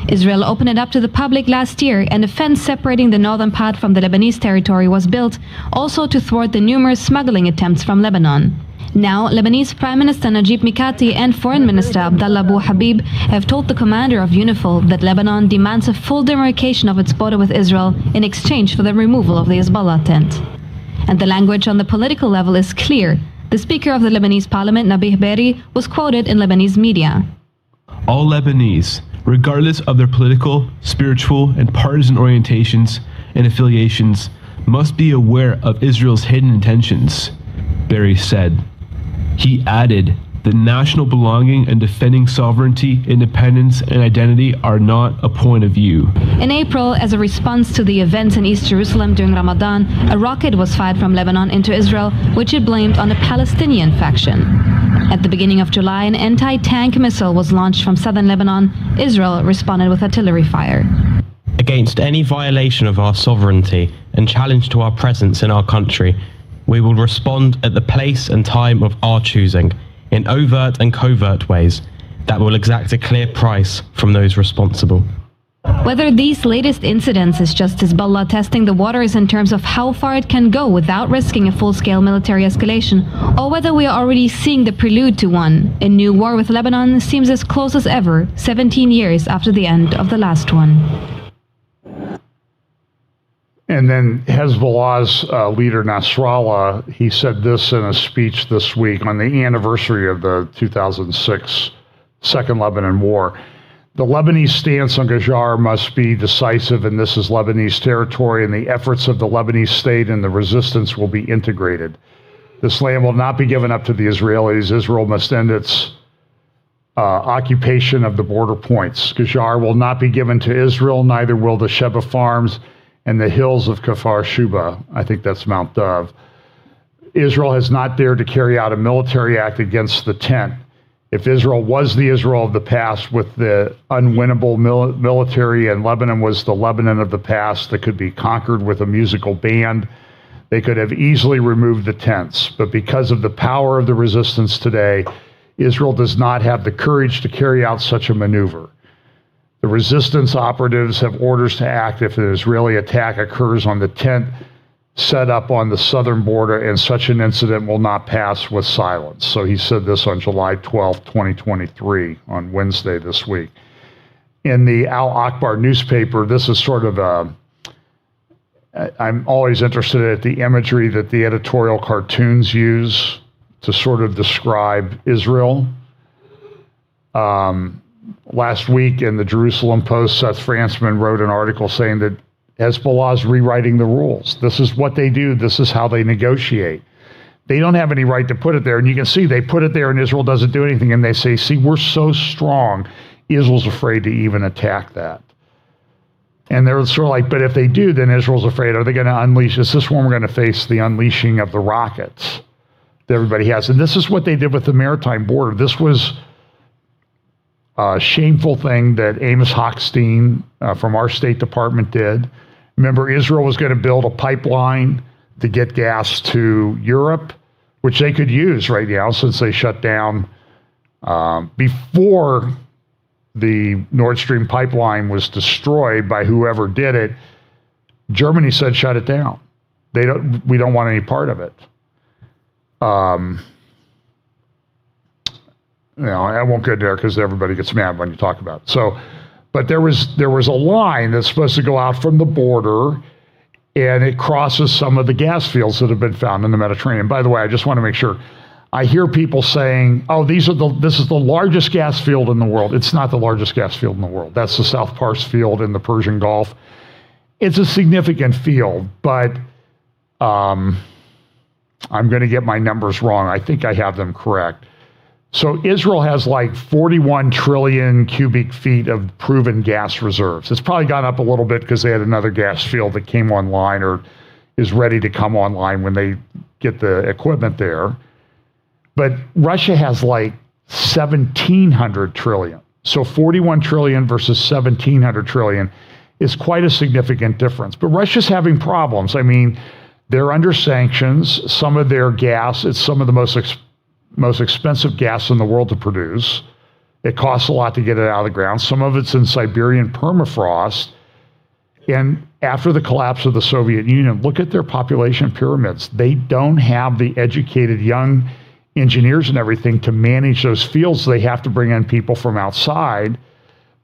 Israel opened it up to the public last year, and a fence separating the northern part from the Lebanese territory was built, also to thwart the numerous smuggling attempts from Lebanon. Now, Lebanese Prime Minister Najib Mikati and Foreign Minister Abdallah Abu Habib have told the commander of UNIFIL that Lebanon demands a full demarcation of its border with Israel in exchange for the removal of the Hezbollah tent. And the language on the political level is clear. The Speaker of the Lebanese Parliament, Nabih Berri, was quoted in Lebanese media. All Lebanese, regardless of their political, spiritual, and partisan orientations and affiliations, must be aware of Israel's hidden intentions, Berri said. He added that national belonging and defending sovereignty, independence, and identity are not a point of view. In April, as a response to the events in East Jerusalem during Ramadan, a rocket was fired from Lebanon into Israel, which it blamed on the Palestinian faction. At the beginning of July, an anti-tank missile was launched from southern Lebanon. Israel responded with artillery fire. Against any violation of our sovereignty and challenge to our presence in our country, we will respond at the place and time of our choosing, in overt and covert ways that will exact a clear price from those responsible. Whether these latest incidents is just Hezbollah testing the waters in terms of how far it can go without risking a full-scale military escalation, or whether we are already seeing the prelude to one, a new war with Lebanon seems as close as ever, 17 years after the end of the last one. And then Hezbollah's leader Nasrallah, he said this in a speech this week on the anniversary of the 2006 Second Lebanon War. The Lebanese stance on Gajar must be decisive, and this is Lebanese territory, and the efforts of the Lebanese state and the resistance will be integrated. This land will not be given up to the Israelis. Israel must end its occupation of the border points. Gajar will not be given to Israel, neither will the Sheba farms and the hills of Kfar Shuba. I think that's Mount Dove. Israel has not dared to carry out a military act against the tent. If Israel was the Israel of the past with the unwinnable military, and Lebanon was the Lebanon of the past that could be conquered with a musical band, they could have easily removed the tents. But because of the power of the resistance today, Israel does not have the courage to carry out such a maneuver. The resistance operatives have orders to act if an Israeli attack occurs on the tent set up on the southern border, and such an incident will not pass with silence. So he said this on July 12, 2023, on Wednesday this week. In the Al Akbar newspaper, this is sort of I'm always interested in the imagery that the editorial cartoons use to sort of describe Israel. Last week in the Jerusalem Post, Seth Frantzman wrote an article saying that Hezbollah is rewriting the rules. This is what they do. This is how they negotiate. They don't have any right to put it there. And you can see they put it there and Israel doesn't do anything. And they say, see, we're so strong, Israel's afraid to even attack that. And they're sort of like, but if they do, then Israel's afraid. Are they going to unleash? Is this when we're going to face the unleashing of the rockets that everybody has? And this is what they did with the maritime border. This was a shameful thing that Amos Hochstein from our State Department did. Remember, Israel was going to build a pipeline to get gas to Europe, which they could use right now since they shut down before the Nord Stream pipeline was destroyed by whoever did it. Germany said, shut it down. We don't want any part of it. I won't go there because everybody gets mad when you talk about it. So, but there was a line that's supposed to go out from the border, and it crosses some of the gas fields that have been found in the Mediterranean. By the way, I just want to make sure. I hear people saying, "Oh, this is the largest gas field in the world." It's not the largest gas field in the world. That's the South Pars field in the Persian Gulf. It's a significant field, but I'm going to get my numbers wrong. I think I have them correct. So Israel has like 41 trillion cubic feet of proven gas reserves. It's probably gone up a little bit because they had another gas field that came online or is ready to come online when they get the equipment there. But Russia has like 1,700 trillion. So 41 trillion versus 1,700 trillion is quite a significant difference. But Russia's having problems. I mean, they're under sanctions. Some of their gas, it's some of the most expensive gas in the world to produce. It costs a lot to get it out of the ground. Some of it's in Siberian permafrost. And after the collapse of the Soviet Union, look at their population pyramids. They don't have the educated young engineers and everything to manage those fields. They have to bring in people from outside.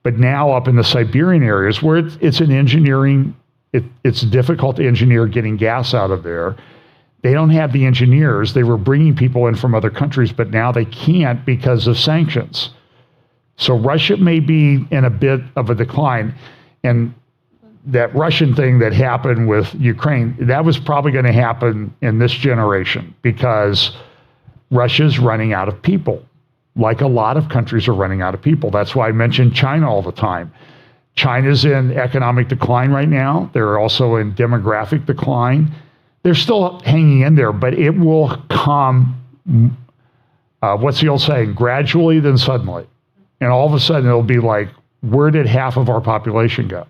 But now up in the Siberian areas where it's an engineering, it's difficult to engineer getting gas out of there. They don't have the engineers. They were bringing people in from other countries, but now they can't because of sanctions. So Russia may be in a bit of a decline. And that Russian thing that happened with Ukraine, that was probably going to happen in this generation because Russia's running out of people, like a lot of countries are running out of people. That's why I mention China all the time. China's in economic decline right now. They're also in demographic decline. They're still hanging in there, but it will come, what's the old saying, gradually then suddenly. And all of a sudden it'll be like, where did half of our population go?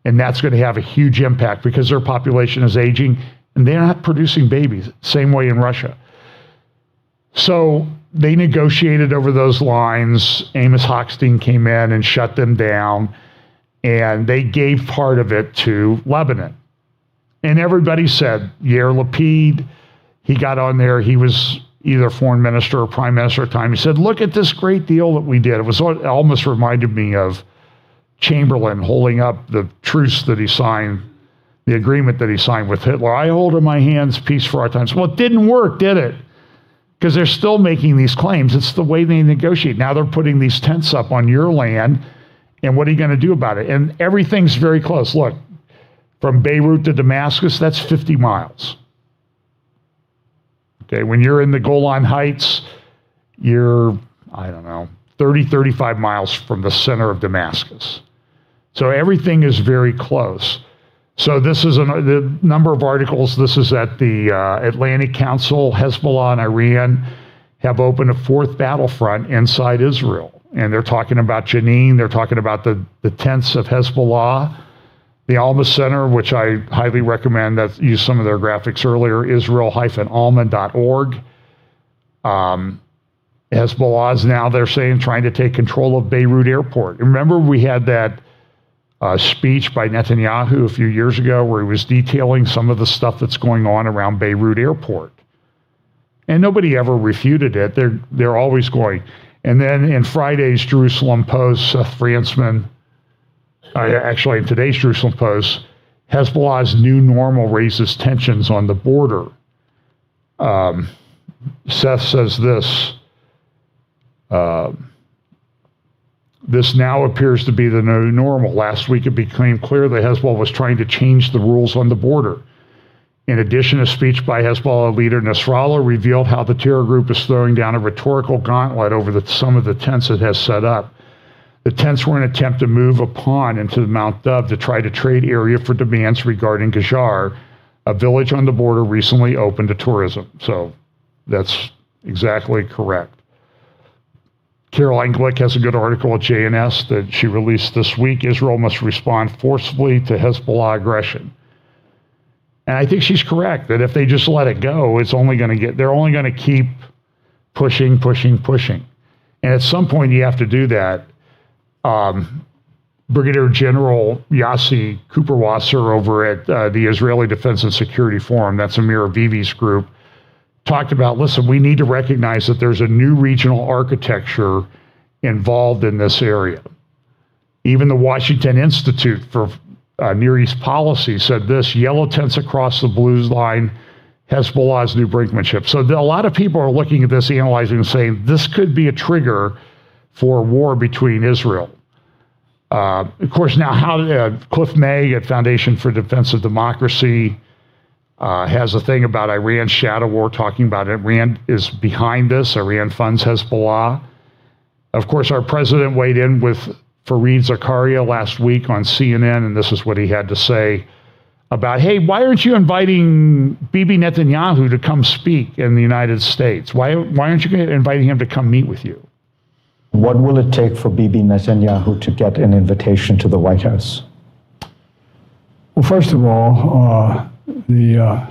And that's going to have a huge impact because their population is aging and they're not producing babies, same way in Russia. So they negotiated over those lines. Amos Hochstein came in and shut them down, and they gave part of it to Lebanon. And everybody said, Yair Lapid, he got on there, he was either foreign minister or prime minister at the time. He said, look at this great deal that we did. It almost reminded me of Chamberlain holding up the truce that he signed, the agreement that he signed with Hitler. I hold in my hands peace for our times. Well, it didn't work, did it? Because they're still making these claims. It's the way they negotiate. Now they're putting these tents up on your land, and what are you going to do about it? And everything's very close. Look, from Beirut to Damascus, that's 50 miles. Okay, when you're in the Golan Heights, you're, 30, 35 miles from the center of Damascus. So everything is very close. So this is the number of articles. This is at the Atlantic Council. Hezbollah and Iran have opened a fourth battlefront inside Israel. And they're talking about Jenin. They're talking about the tents of Hezbollah. The Alma Center, which I highly recommend, that used some of their graphics earlier, Israel-alma.org. Hezbollah is now, they're saying, trying to take control of Beirut Airport. Remember we had that speech by Netanyahu a few years ago where he was detailing some of the stuff that's going on around Beirut Airport. And nobody ever refuted it. They're always going. And then in Friday's Jerusalem Post, Seth Fransman, actually in today's Jerusalem Post, Hezbollah's new normal raises tensions on the border. Seth says this, this now appears to be the new normal. Last week it became clear that Hezbollah was trying to change the rules on the border. In addition, a speech by Hezbollah leader Nasrallah revealed how the terror group is throwing down a rhetorical gauntlet over some of the tents it has set up. The tents were an attempt to move a pawn into the Mount Dove to try to trade area for demands regarding Gajar, a village on the border recently opened to tourism. So that's exactly correct. Caroline Glick has a good article at JNS that she released this week. Israel must respond forcibly to Hezbollah aggression. And I think she's correct that if they just let it go, they're only going to keep pushing. And at some point you have to do that. Brigadier General Yossi Cooperwasser over at the Israeli Defense and Security Forum, that's Amir Avivi's group, talked about, listen, we need to recognize that there's a new regional architecture involved in this area. Even the Washington Institute for Near East Policy said this, yellow tents across the blue line, Hezbollah's new brinkmanship. So a lot of people are looking at this, analyzing and saying this could be a trigger for a war between Israel. Of course, now Cliff May at Foundation for Defense of Democracy has a thing about Iran's shadow war, talking about Iran is behind this. Iran funds Hezbollah. Of course, our president weighed in with Fareed Zakaria last week on CNN, and this is what he had to say about, hey, why aren't you inviting Bibi Netanyahu to come speak in the United States? Why aren't you inviting him to come meet with you? What will it take for Bibi Netanyahu to get an invitation to the White House? Well, first of all, the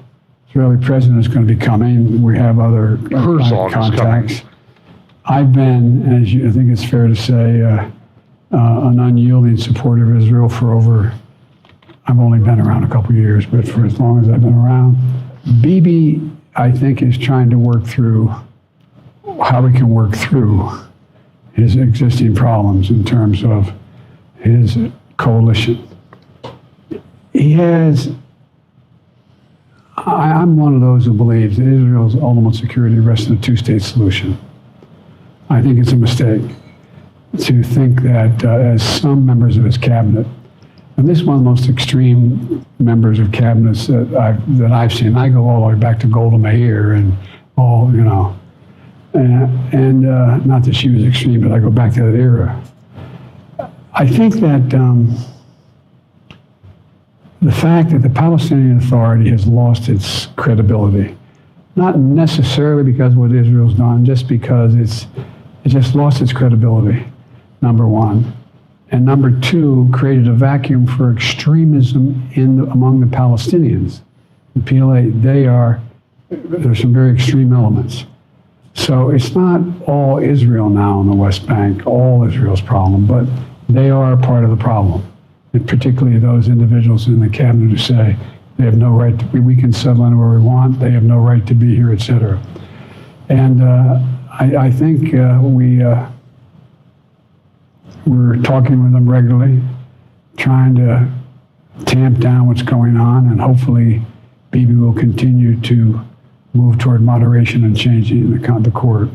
Israeli president is going to be coming. We have other contacts. I've been, as I think it's fair to say, an unyielding supporter of Israel for over, I've only been around a couple of years, but for as long as I've been around. Bibi, I think, is trying to work through how we can work through his existing problems in terms of his coalition. He has, I'm one of those who believes that Israel's ultimate security rests in a two-state solution. I think it's a mistake to think that as some members of his cabinet, and this is one of the most extreme members of cabinets that I've seen. I go all the way back to Golda Meir and all, you know, and not that she was extreme, but I go back to that era. I think that the fact that the Palestinian Authority has lost its credibility, not necessarily because of what Israel's done, just because it just lost its credibility, number one. And number two, created a vacuum for extremism among the Palestinians. The PLA, there's some very extreme elements. So it's not all Israel now in the West Bank, all Israel's problem, but they are a part of the problem. And particularly those individuals in the cabinet who say they have no right to, we can settle anywhere we want, they have no right to be here, et cetera. And I think we're talking with them regularly, trying to tamp down what's going on, and hopefully Bibi will continue to move toward moderation and changing the court.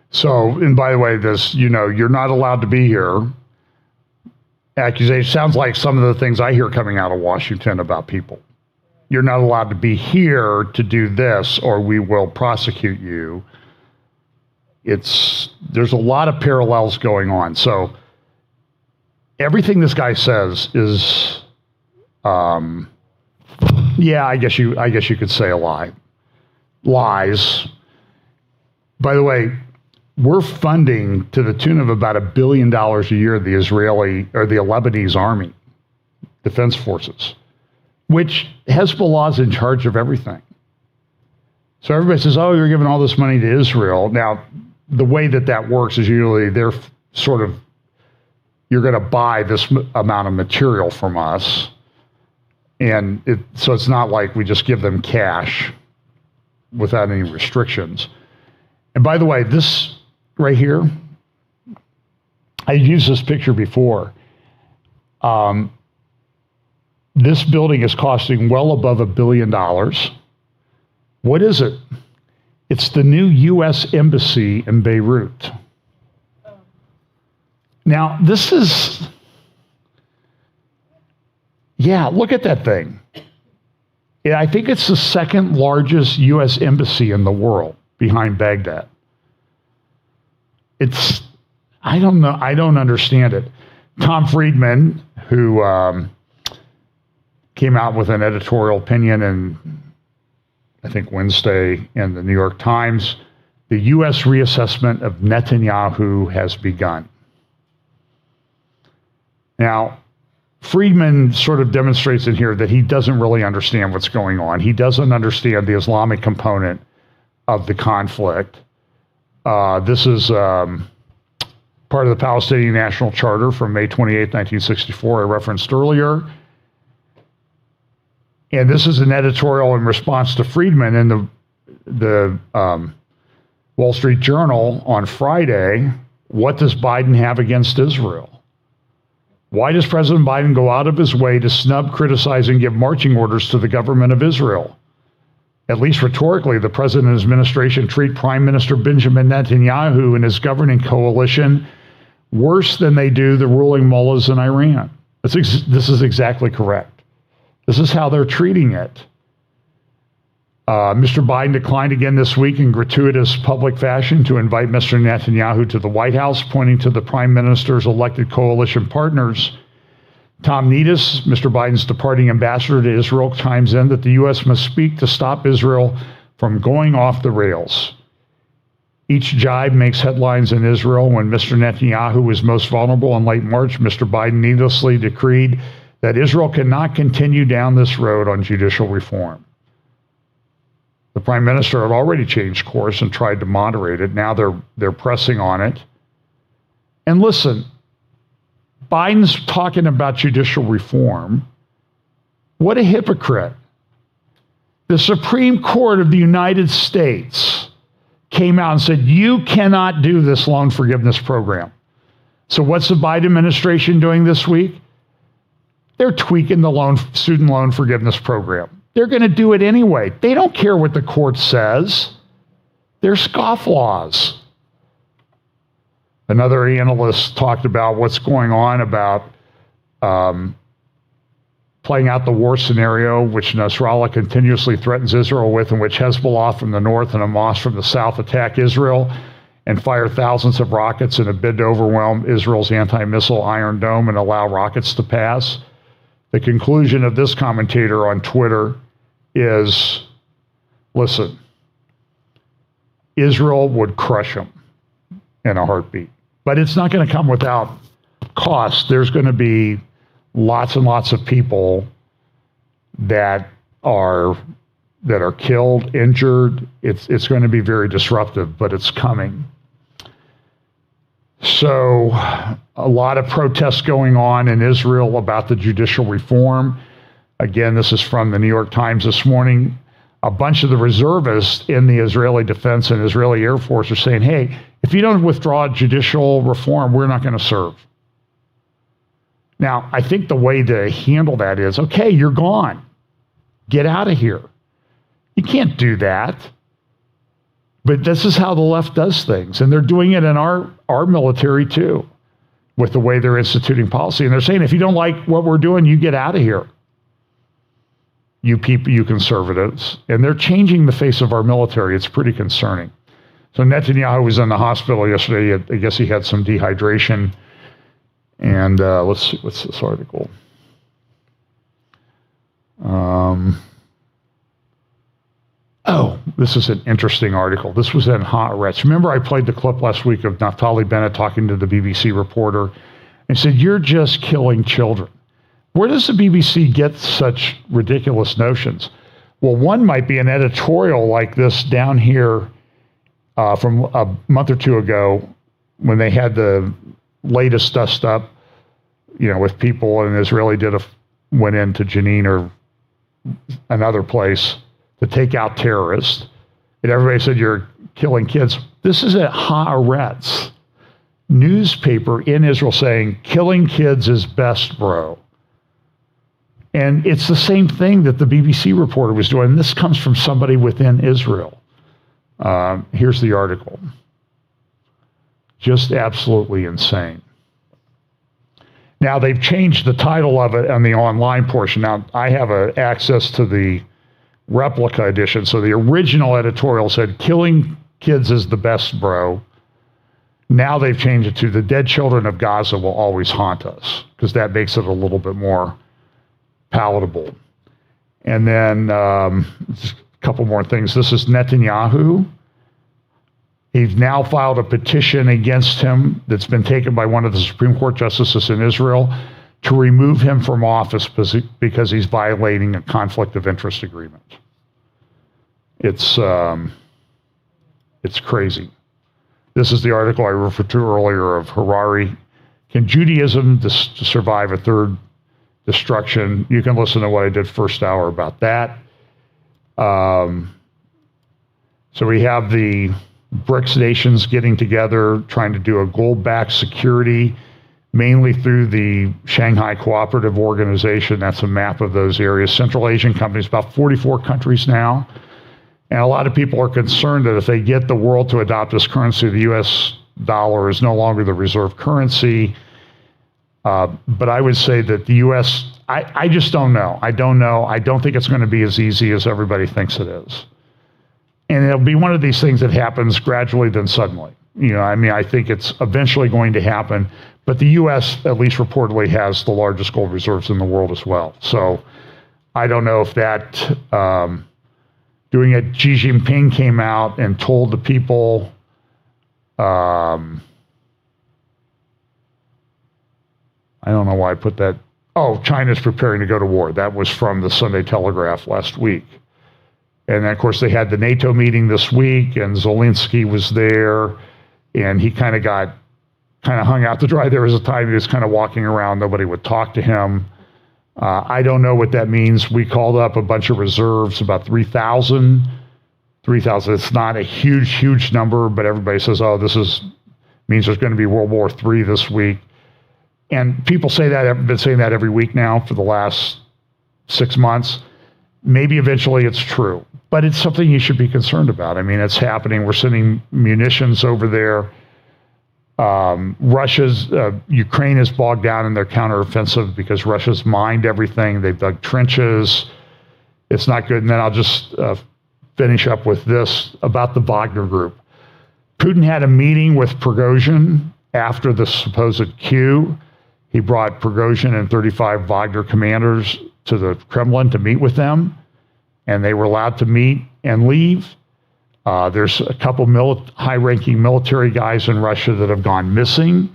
So, and by the way, this, you know, you're not allowed to be here. Accusation sounds like some of the things I hear coming out of Washington about people. You're not allowed to be here to do this, or we will prosecute you. There's a lot of parallels going on. So everything this guy says is, yeah, I guess you could say a lie. Lies. By the way, we're funding to the tune of about $1 billion a year the Israeli or the Lebanese army, defense forces, which Hezbollah's in charge of everything. So everybody says, oh, you're giving all this money to Israel. Now, the way that works is usually they're sort of, you're going to buy this amount of material from us. And so it's not like we just give them cash without any restrictions. And by the way, this right here, I used this picture before. This building is costing well above $1 billion. What is it? It's the new U.S. Embassy in Beirut. Now, this is, yeah, look at that thing. Yeah, I think it's the second largest U.S. embassy in the world behind Baghdad. I don't know, I don't understand it. Tom Friedman, who came out with an editorial opinion in, I think, Wednesday in the New York Times, the U.S. reassessment of Netanyahu has begun. Now, Friedman sort of demonstrates in here that he doesn't really understand what's going on. He doesn't understand the Islamic component of the conflict. This is part of the Palestinian National Charter from May 28, 1964, I referenced earlier. And this is an editorial in response to Friedman in the Wall Street Journal on Friday. What does Biden have against Israel? Why does President Biden go out of his way to snub, criticize, and give marching orders to the government of Israel? At least rhetorically, the president and his administration treat Prime Minister Benjamin Netanyahu and his governing coalition worse than they do the ruling mullahs in Iran. This is exactly correct. This is how they're treating it. Mr. Biden declined again this week in gratuitous public fashion to invite Mr. Netanyahu to the White House, pointing to the prime minister's elected coalition partners. Tom Needus, Mr. Biden's departing ambassador to Israel, chimes in that the U.S. must speak to stop Israel from going off the rails. Each jibe makes headlines in Israel. When Mr. Netanyahu was most vulnerable in late March, Mr. Biden needlessly decreed that Israel cannot continue down this road on judicial reform. The prime minister had already changed course and tried to moderate it. Now they're pressing on it. And listen, Biden's talking about judicial reform. What a hypocrite. The Supreme Court of the United States came out and said, you cannot do this loan forgiveness program. So what's the Biden administration doing this week? They're tweaking the student loan forgiveness program. They're going to do it anyway. They don't care what the court says. They're scofflaws. Another analyst talked about what's going on about playing out the war scenario, which Nasrallah continuously threatens Israel with, in which Hezbollah from the north and Hamas from the south attack Israel and fire thousands of rockets in a bid to overwhelm Israel's anti-missile Iron Dome and allow rockets to pass. The conclusion of this commentator on Twitter is, listen, Israel would crush them in a heartbeat. But it's not going to come without cost. There's going to be lots and lots of people that are killed, injured. It's going to be very disruptive, but it's coming. So a lot of protests going on in Israel about the judicial reform. Again, this is from the New York Times this morning. A bunch of the reservists in the Israeli Defense and Israeli Air Force are saying, hey, if you don't withdraw judicial reform, we're not going to serve. Now, I think the way to handle that is, okay, you're gone. Get out of here. You can't do that. But this is how the left does things. And they're doing it in our military too, with the way they're instituting policy. And they're saying, if you don't like what we're doing, you get out of here. You people, you conservatives. And they're changing the face of our military. It's pretty concerning. So Netanyahu was in the hospital yesterday. I guess he had some dehydration. And let's see, what's this article? This is an interesting article. This was in Haaretz. Remember I played the clip last week of Naftali Bennett talking to the BBC reporter and said, you're just killing children. Where does the BBC get such ridiculous notions? Well, one might be an editorial like this down here from a month or two ago when they had the latest dust up, with people, and Israeli went into Jenin or another place to take out terrorists, and everybody said, you're killing kids. This is at Haaretz newspaper in Israel saying, killing kids is best, bro. And it's the same thing that the BBC reporter was doing. This comes from somebody within Israel. Here's the article. Just absolutely insane. Now, they've changed the title of it on the online portion. Now, I have access to the replica edition. So the original editorial said, killing kids is the best, bro. Now they've changed it to the dead children of Gaza will always haunt us, because that makes it a little bit more palatable. And then just a couple more things. This is Netanyahu. He's now filed a petition against him that's been taken by one of the Supreme Court justices in Israel to remove him from office because he's violating a conflict of interest agreement. It's crazy. This is the article I referred to earlier of Harari. Can Judaism survive a third destruction? You can listen to what I did first hour about that. So we have the BRICS nations getting together, trying to do a gold-backed security, mainly through the Shanghai Cooperative Organization. That's a map of those areas. Central Asian companies, about 44 countries now. And a lot of people are concerned that if they get the world to adopt this currency, the U.S. dollar is no longer the reserve currency. But I would say that the U.S., I just don't know. I don't know. I don't think it's going to be as easy as everybody thinks it is. And it'll be one of these things that happens gradually then suddenly. I mean, I think it's eventually going to happen. But the U.S., at least reportedly, has the largest gold reserves in the world as well. So I don't know if that, doing it, Xi Jinping came out and told the people, I don't know why I put that. Oh, China's preparing to go to war. That was from the Sunday Telegraph last week. And then, of course, they had the NATO meeting this week, and Zelensky was there, and he kind of hung out to dry. There was a time he was kind of walking around. Nobody would talk to him. I don't know what that means. We called up a bunch of reserves, about 3,000. 3,000. It's not a huge number, but everybody says, oh, means there's going to be World War III this week. And people say that, have been saying that every week now for the last 6 months. Maybe eventually it's true, but it's something you should be concerned about. I mean, it's happening. We're sending munitions over there. Ukraine is bogged down in their counteroffensive because Russia's mined everything. They've dug trenches. It's not good. And then I'll just finish up with this about the Wagner Group. Putin had a meeting with Prigozhin after the supposed coup. He brought Prigozhin and 35 Wagner commanders to the Kremlin to meet with them, and they were allowed to meet and leave. There's a couple high-ranking military guys in Russia that have gone missing.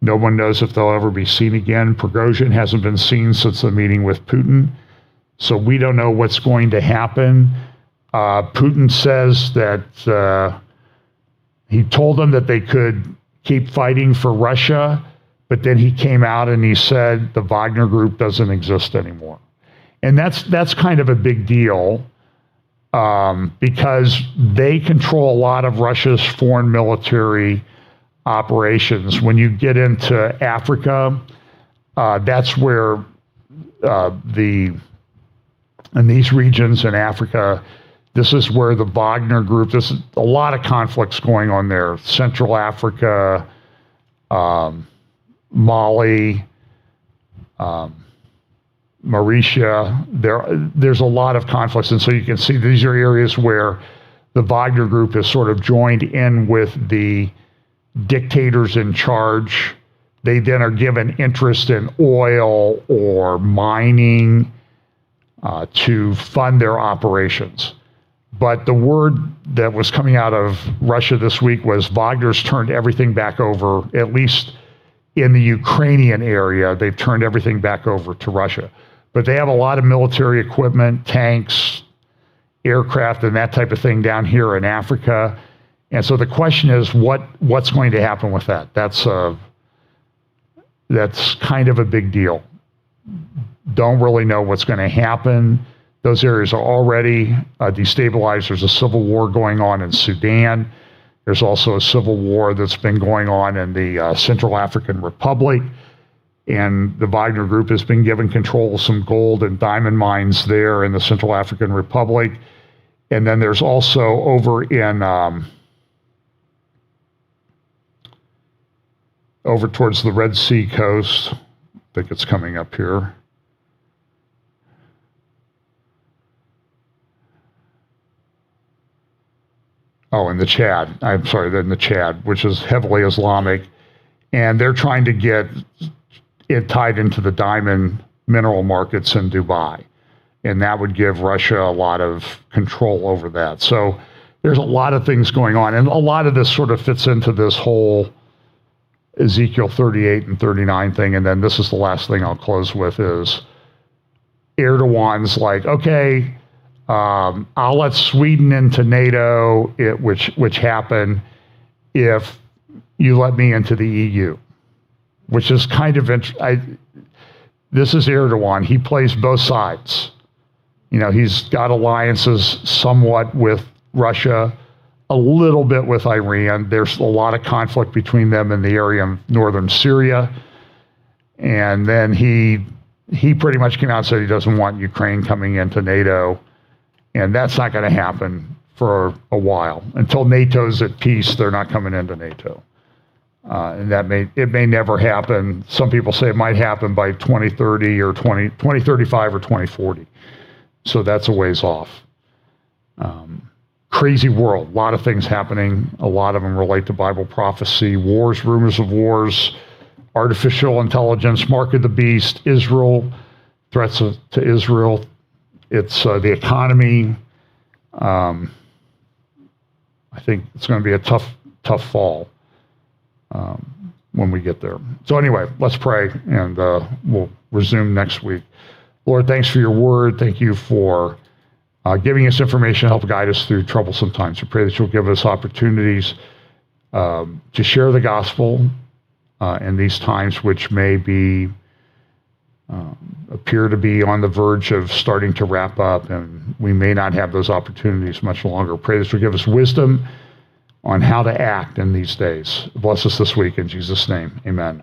No one knows if they'll ever be seen again. Prigozhin hasn't been seen since the meeting with Putin, so we don't know what's going to happen. Putin says that he told them that they could keep fighting for Russia, but then he came out and he said the Wagner Group doesn't exist anymore. And that's kind of a big deal because they control a lot of Russia's foreign military operations. When you get into Africa, that's where in these regions in Africa, this is where the Wagner Group, there's a lot of conflicts going on there. Central Africa, Mali, Mauritius, there's a lot of conflicts. And so you can see these are areas where the Wagner Group is sort of joined in with the dictators in charge. They then are given interest in oil or mining to fund their operations. But the word that was coming out of Russia this week was Wagner's turned everything back over, at least in the Ukrainian area, they've turned everything back over to Russia. But they have a lot of military equipment, tanks, aircraft, and that type of thing down here in Africa. And so the question is, what's going to happen with that? That's kind of a big deal. Don't really know what's going to happen. Those areas are already destabilized. There's a civil war going on in Sudan. There's also a civil war that's been going on in the Central African Republic. And the Wagner Group has been given control of some gold and diamond mines there in the Central African Republic. And then there's also over towards the Red Sea coast, I think it's coming up here. Oh, in the Chad. I'm sorry, in the Chad, which is heavily Islamic. And they're trying to get it tied into the diamond mineral markets in Dubai. And that would give Russia a lot of control over that. So there's a lot of things going on. And a lot of this sort of fits into this whole Ezekiel 38 and 39 thing. And then this is the last thing I'll close with is Erdogan's like, okay, I'll let Sweden into NATO, which happened if you let me into the EU, which is kind of interesting. This is Erdogan. He plays both sides. You know, he's got alliances somewhat with Russia, a little bit with Iran. There's a lot of conflict between them in the area of northern Syria. And then he pretty much came out and said he doesn't want Ukraine coming into NATO. And that's not going to happen for a while. Until NATO's at peace, they're not coming into NATO. And it may never happen. Some people say it might happen by 2030 or 2035 or 2040. So that's a ways off. Crazy world. A lot of things happening. A lot of them relate to Bible prophecy, wars, rumors of wars, artificial intelligence, mark of the beast, Israel, threats to Israel. It's the economy. I think it's going to be a tough fall when we get there. So anyway, let's pray, and we'll resume next week. Lord, thanks for your word. Thank you for giving us information to help guide us through troublesome times. We pray that you'll give us opportunities to share the gospel in these times, which may be appear to be on the verge of starting to wrap up, and we may not have those opportunities much longer. Pray that you'll give us wisdom on how to act in these days. Bless us this week in Jesus' name. Amen.